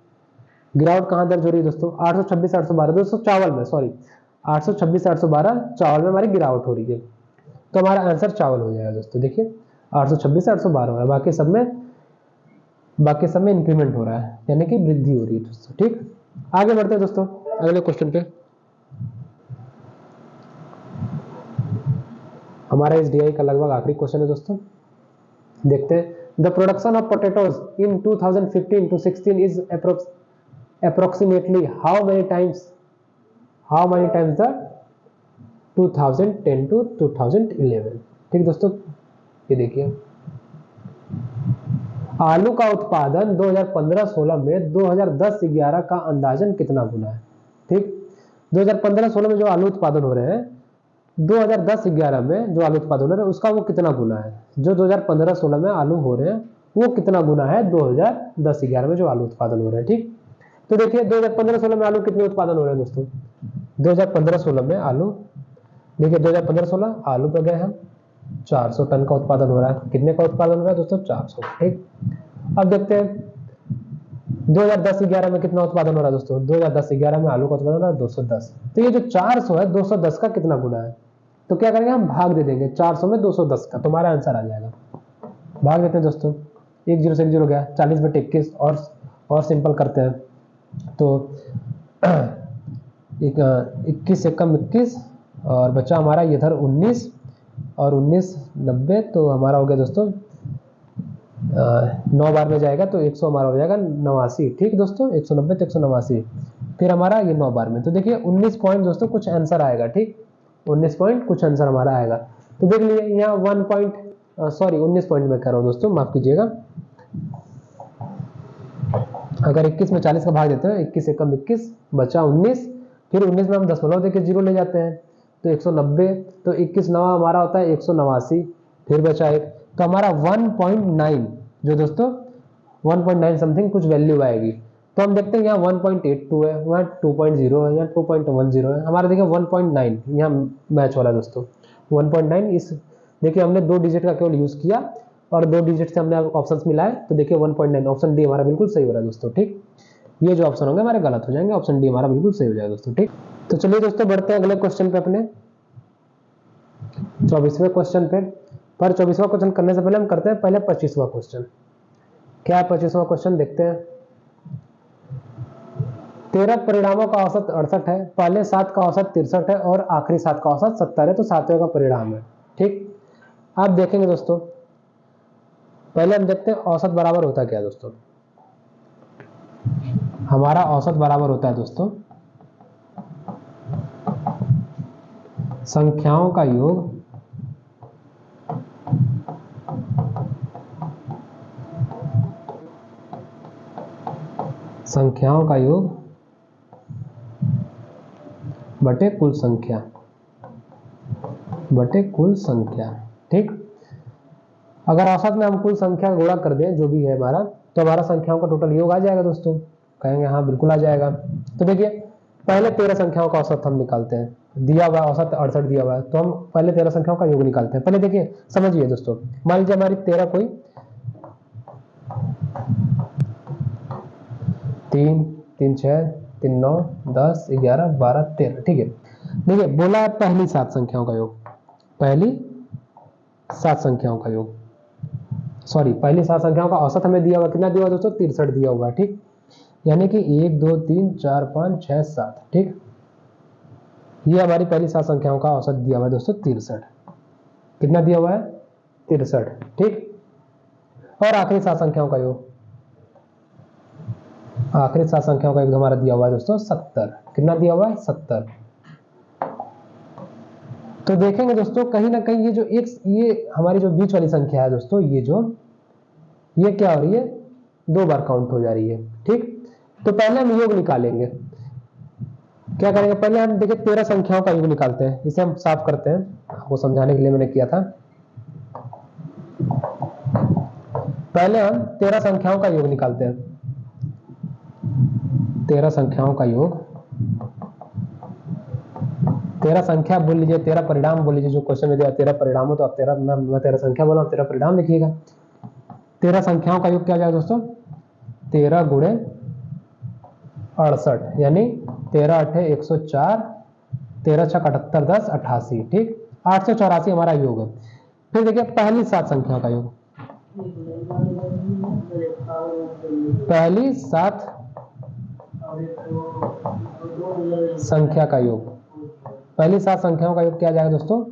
A: गिरावट कहां दर्ज हो रही है दोस्तों? 826 812 दोस्तों चावल में, सॉरी 826 812 चावल में हमारी गिरावट हो रही है, तो हमारा आंसर चावल हो जाएगा दोस्तों। देखिए 826 812 है, बाकी सब में इंक्रीमेंट हो रहा है, यानी कि वृद्धि हो रही है दोस्तों। ठीक, आगे बढ़ते हैं दोस्तों अगले क्वेश्चन पे। हमारा इस डीआई का लगभग आखिरी क्वेश्चन है दोस्तों, देखते हैं। The production of potatoes in 2015 to 16 is approximately how many times the 2010 to 2011? ठीक दोस्तों, ये देखिए आलू का उत्पादन 2015-16 में 2010-11 का अंदाजन कितना गुना है? ठीक, 2015-16 में जो आलू उत्पादन हो रहे हैं, 2010-11 में जो आलू उत्पादन हो रहा है उसका वो कितना गुना है? जो 2015-16 में आलू हो रहे हैं वो कितना गुना है 2010-11 में जो आलू उत्पादन हो रहे हैं? ठीक, तो देखिए 2015-16 में आलू कितने उत्पादन हो रहे हैं दोस्तों? 2015-16 में आलू, देखिए 2015-16 आलू पे गए हम, 400 टन का उत्पादन हो रहा है। कितने का उत्पादन हो रहा है दोस्तों? 400। ठीक, अब देखते हैं 2010-11 में कितना उत्पादन हो रहा है दोस्तों? 2010-11 में आलू का उत्पादन हो रहा है 210। तो ये जो 400 है 210 का कितना गुना है? तो क्या करेंगे हम, भाग दे देंगे 400 में 210 का, तुम्हारा आंसर आ जाएगा। भाग देते हैं दोस्तों, 1 0 से 1 0 गया, 40 बटे 21 और सिंपल करते हैं तो 21 से कम 21 और बचा हमारा इधर 19 और 19 90, तो हमारा हो गया दोस्तों 9 बार में जाएगा तो 100 हमारा हो जाएगा 89। ठीक दोस्तों, 190 तो 189, फिर हमारा ये 9 बार में, तो देखिए 19 पॉइंट दोस्तों कुछ आंसर आएगा। ठीक, 19 पॉइंट कुछ आंसर हमारा आएगा। तो देख लीजिए यहाँ 19 पॉइंट में कर रहा हूँ दोस्तों, माफ कीजिएगा। अगर 21 में 40 का भाग देते हैं, 21 से कम 21 बचा 19, फिर 19 में हम दशमलव देके 0 ले जाते हैं तो 190, तो 21 नवा हमारा होता है 189, फिर बचा 1, तो हमारा 1.9 जो दोस्तों 1.9 समथिंग कुछ वैल्यू आएगी। तो हम देखते हैं यहाँ 1.82 है, वहाँ 2.0 है, यहाँ 2.10 है, हमारा देखिए 1.9 यहाँ मैच हो रहा है दोस्तों। 1.9 इस देखिए हमने 2 डिजिट का केवल यूज किया और 2 डिजिट से हमने ऑप्शंस मिलाए, तो देखिए 1.9 ऑप्शन डी हमारा बिल्कुल सही हो रहा है दोस्तों। ठीक, ये जो ऑप्शन होंगे हमारे गलत हो जाएंगे, ऑप्शन डी हमारा बिल्कुल सही हो जाएगा दोस्तों। ठीक, तो चलिए दोस्तों बढ़ते हैं अगले क्वेश्चन पे, अपने 24वें क्वेश्चन पे। पर 24वां क्वेश्चन करने से पहले हम करते हैं पहले 25वां क्वेश्चन। क्या है 25वां क्वेश्चन, देखते हैं। 13 परिणामों का औसत 68 है, पहले 7 का औसत 63 है और आखिरी 7 का औसत 70 है, तो 7वें का परिणाम है। ठीक, आप देखेंगे दोस्तों, पहले हम देखते हैं औसत बराबर होता क्या है दोस्तों। हमारा औसत बराबर होता है दोस्तों संख्याओं का योग बटे कुल संख्या। ठीक, अगर औसत में हम कुल संख्या गुणा कर दें जो भी है हमारा, तो हमारा संख्याओं का टोटल योग आ जाएगा दोस्तों। कहेंगे हाँ बिल्कुल आ जाएगा। तो देखिए पहले 13 संख्याओं का औसत हम निकालते हैं, दिया हुआ औसत 68 दिया हुआ है, तो हम पहले 13 संख्याओं का योग निकालते हैं। पहले देखिए समझिए दोस्तों, मान लीजिए हमारी 13 कोई 3 3 6 3 9 10 11 12 13। ठीक है, देखिए बोला है पहली 7 संख्याओं का योग, पहली 7 संख्याओं का योग, सॉरी पहली 7 संख्याओं का औसत हमें दिया हुआ, कितना दिया हुआ दोस्तों 63 दिया हुआ है। ठीक, यानी कि 1 2 3 4 5 6 7। ठीक, ये हमारी पहली 7 संख्याओं का औसत दिया हुआ है दोस्तों 63। कितना दिया हुआ है 63। ठीक, और आखिरी 7 संख्याओं का योग, आखिरी 7 संख्याओं का योग हमारा दिया हुआ है दोस्तों 70। कितना दिया हुआ है 70। तो देखेंगे दोस्तों कहीं ना कहीं ये जो एक ये हमारी जो बीच वाली संख्या है दोस्तों, ये क्या हो रही है 2 बार काउंट हो जा रही है। ठीक, तो पहले हम योग निकालेंगे। क्या करेंगे, पहले हम देखिए 13 संख्याओं का योग निकालते हैं, इसे हम साफ करते हैं, आपको समझाने के लिए मैंने किया था। पहले हम 13 संख्याओं का योग निकालते हैं, 13 संख्याओं का योग, 13 संख्या बोल लीजिए, 13 परिणाम बोल लीजिए, जो क्वेश्चन में दिया 13 परिणाम हो तो आप 13, मैं 13 संख्या बोला, 13 परिणाम लिखिएगा। 13 संख्याओं का योग क्या जाएगा दोस्तों 13 गुणे 68, यानी 13 8 104, 13 6 78 10 88। ठीक, 884 हमारा योग है। फिर देखिए पहली 7 संख्याओं का योग, पहली 7 संख्या का योग, पहली 7 संख्याओं का योग क्या जाएगा दोस्तों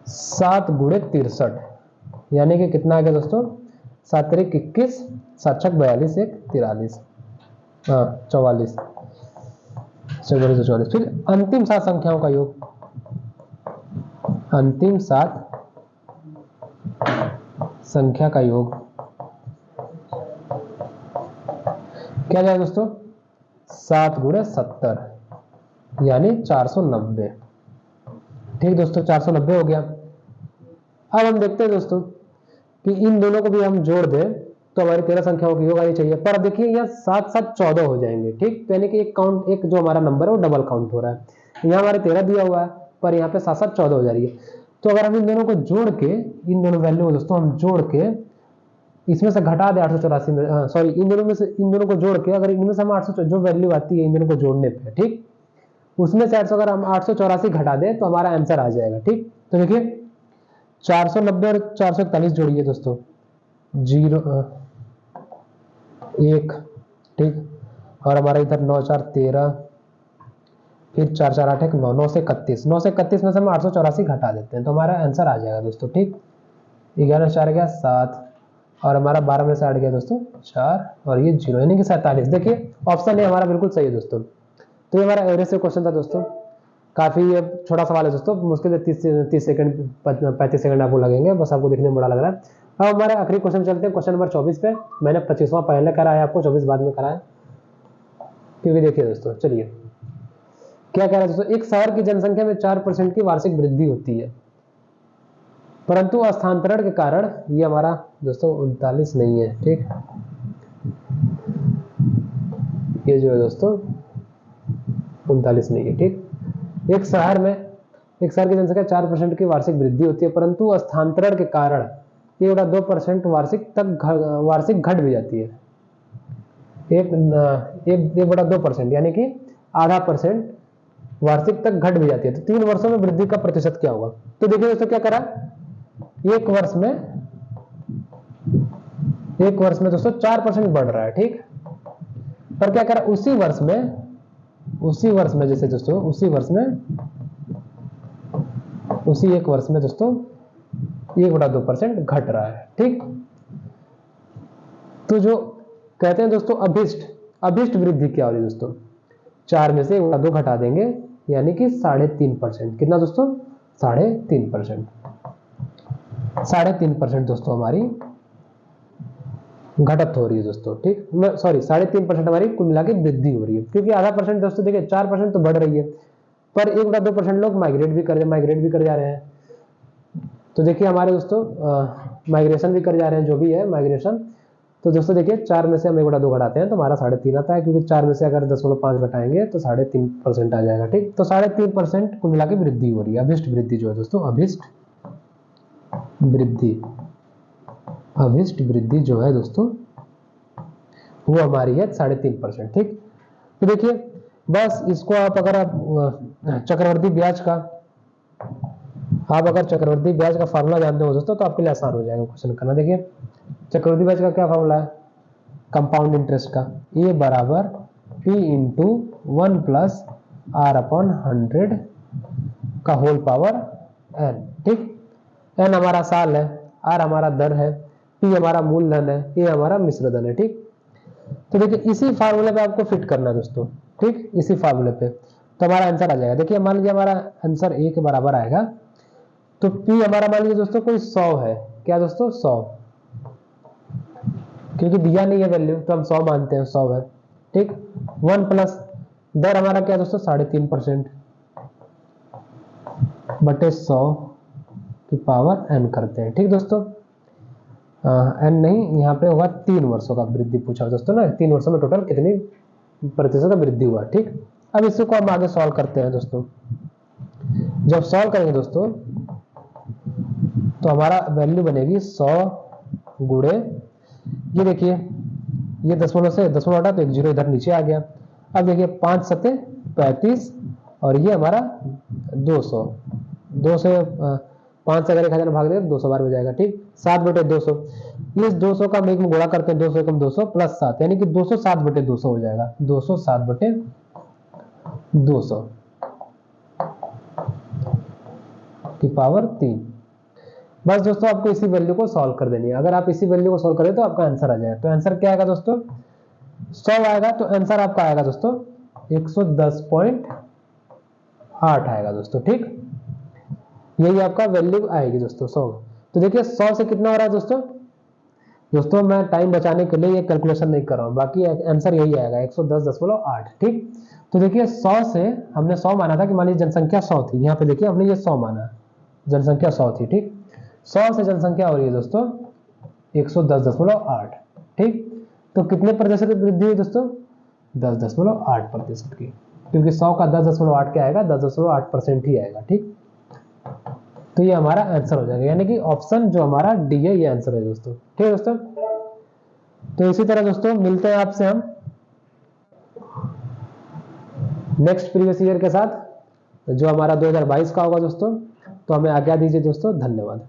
A: 7 गुणे 63, यानी कि कितना आ गया दोस्तों 7 3 21, 7 6 42 1 43, हाँ 44, 44। फिर अंतिम 7 संख्याओं का योग, अंतिम 7 संख्या का योग क्या जाएगा दोस्तों 7 गुणे 70, यानी 490। ठीक दोस्तों 490 हो गया। अब हम देखते हैं दोस्तों कि इन दोनों को भी हम जोड़ दें तो हमारी 13 संख्याओं की योग आनी चाहिए, पर देखिए यहाँ 7 7 14 हो जाएंगे। ठीक, तो यानी कि एक काउंट, एक जो हमारा नंबर है वो डबल काउंट हो रहा है। यहाँ हमारे 13 दिया हुआ है, पर यहाँ पे 7 7 14 हो जा रही है। तो अगर हम इन दोनों को जोड़ के, इन दोनों वैल्यू को दोस्तों हम जोड़ के इसमें से घटा दे 884 में, सॉरी इन दोनों को जोड़ के, अगर इनमें से हम 800 जो वैल्यू आती है इन दोनों को जोड़ने पे, ठीक, उसमें से 800 अगर हम 884 घटा दें तो हमारा आंसर आ जाएगा। ठीक, तो देखिए 490 और 441 जोड़िए दोस्तों, 0 1। ठीक, और हमारा इधर 9 4 13, फिर 4 4 8 1 9, 9 से 31, 9 से 31 में से हम 884 घटा देते हैं तो हमारा आंसर आ जाएगा दोस्तों। ठीक, 11 4 गया 7, और हमारा 12 में से 8 गया दोस्तों 4, और ये 0, यानी कि 47। देखिए ऑप्शन ए हमारा बिल्कुल सही है दोस्तों। तो ये हमारा एवरेज से क्वेश्चन था दोस्तों, काफी ये छोटा सवाल है दोस्तों, मुश्किल से 30 सेकंड 35 सेकंड आपको लगेंगे, बस आपको देखने में बड़ा लग रहा है। अब हमारे आखिरी क्वेश्चन चलते हैं, क्वेश्चन नंबर 24 पे। मैंने 25वां पहले कराया आपको, 24 बाद में कराया, क्योंकि देखिए दोस्तों, चलिए क्या कह रहा है दोस्तों, एक शहर की जनसंख्या में 4% की वार्षिक वृद्धि होती है, परंतु स्थानांतरण के कारण ये हमारा दोस्तों 39 नहीं है। ठीक, ये जो है दोस्तों 39 नहीं है। ठीक, एक शहर की जनसंख्या 4% की वार्षिक वृद्धि होती है, परंतु स्थानांतरण के कारण ये 2% वार्षिक घट भी जाती है। 1/2%, यानी कि आधा % वार्षिक तक घट भी जाती है। तो 3 वर्षों में वृद्धि का प्रतिशत क्या होगा। तो देखिए दोस्तों क्या करा, एक वर्ष में दोस्तों 4% बढ़ रहा है। ठीक, पर क्या करा उसी वर्ष में जैसे दोस्तों उसी एक वर्ष में दोस्तों 1/2% घट रहा है। ठीक, तो जो कहते हैं दोस्तों अभिष्ट वृद्धि क्या हो रही है दोस्तों, 4 में से 1/2 घटा देंगे यानी कि 3.5%। कितना दोस्तों 3.5%। 3.5% दोस्तों हमारी घटत हो रही है दोस्तों। ठीक, सॉरी 3.5% हमारी कुल मिला के वृद्धि हो रही है, क्योंकि आधा परसेंट दोस्तों देखिए 4% तो बढ़ रही है, पर 1/2% लोग माइग्रेट भी कर जा रहे हैं। तो देखिए हमारे दोस्तों माइग्रेशन भी कर जा रहे हैं, जो भी है माइग्रेशन। तो दोस्तों देखिए 4 में से हम 1/2 घटाते हैं तो हमारा 3.5 आता है, क्योंकि 4 में से अगर 0.5 घटाएंगे तो 3.5% आ जाएगा। ठीक, तो 3.5% कुल मिला के वृद्धि हो रही है। अभिष्ट वृद्धि जो है दोस्तों, अभिष्ट वृद्धि जो है दोस्तों वो हमारी है 3.5%। ठीक, तो देखिए बस इसको आप अगर चक्रवर्ती ब्याज का फार्मूला जानते हो दोस्तों तो आपके लिए आसान हो जाएगा क्वेश्चन करना। देखिए चक्रवर्ती ब्याज का क्या फार्मूला है, कंपाउंड इंटरेस्ट का, ए बराबर P इंटू 1 प्लस R/100 का होल पावर n। ठीक, n हमारा साल है, R हमारा दर है, P हमारा मूलधन है, A हमारा मिश्रधन है। ठीक, तो देखिए इसी फार्मूले पे आपको फिट करना है दोस्तों। ठीक, इसी फार्मूले पे तो हमारा आंसर आ जाएगा। देखिए मान लीजिए हमारा आंसर A के बराबर आएगा, तो P हमारा मान लीजिए दोस्तों कोई 100 है। क्या दोस्तों 100, क्योंकि दिया नहीं है वैल्यू तो हम 100 मानते हैं, 100 है। ठीक, 1 प्लस दर हमारा क्या दोस्तों 3.5% बटे 100 की पावर n करते हैं। ठीक दोस्तों, n नहीं, यहाँ पे होगा 3 वर्षों का वृद्धि पूछा दोस्तों ना, 3 वर्षों में टोटल कितनी प्रतिशत का वृद्धि हुआ। ठीक, अब इसी को हम आगे सॉल्व करते हैं दोस्तों। जब सॉल्व करेंगे दोस्तों तो हमारा वैल्यू बनेगी 100 गुणे, ये देखिए ये दशमलव से दशमलव हटा तो 1 0 इधर नीचे आ गया। अब देखिए 5 सते 35 और ये हमारा 200, 2 से 5 से अगर 1000 भाग दे 200 बार हो जाएगा। ठीक, 7/200, इस 200 का हम एक में गुणा करते हैं, 200 कम 200 प्लस 7 यानी कि 207/200 हो जाएगा, 207/200 की पावर 3। बस दोस्तों आपको इसी वैल्यू को सॉल्व कर देनी है। अगर आप इसी वैल्यू को सॉल्व करें तो आपका आंसर आ जाएगा। तो आंसर क्या आएगा दोस्तों 100 आएगा, तो आंसर आपका आएगा दोस्तों 110.8 आएगा दोस्तों। ठीक, यही आपका वैल्यू आएगी दोस्तों 100। तो देखिए 100 से कितना हो रहा है दोस्तों मैं टाइम बचाने के लिए ये कैलकुलेशन नहीं कर रहा हूं, बाकी आंसर यही आएगा 110.8। ठीक, तो देखिए 100 से हमने 100 माना था कि मान लीजिए जनसंख्या 100 थी, यहाँ पे देखिए हमने ये 100 माना, जनसंख्या 100 थी। ठीक, 100 से जनसंख्या हो रही है दोस्तों 110.8। ठीक, तो कितने प्रतिशत की वृद्धि हुई दोस्तों 10.8% की, क्योंकि 100 का 10.8 क्या आएगा 10.8% ही आएगा। ठीक, तो ये हमारा आंसर हो जाएगा, यानी कि ऑप्शन जो हमारा डी है ये आंसर है दोस्तों। ठीक है दोस्तों, तो इसी तरह दोस्तों मिलते हैं आपसे हम नेक्स्ट प्रीवियस ईयर के साथ जो हमारा 2022 का होगा दोस्तों। तो हमें आज्ञा दीजिए दोस्तों, धन्यवाद।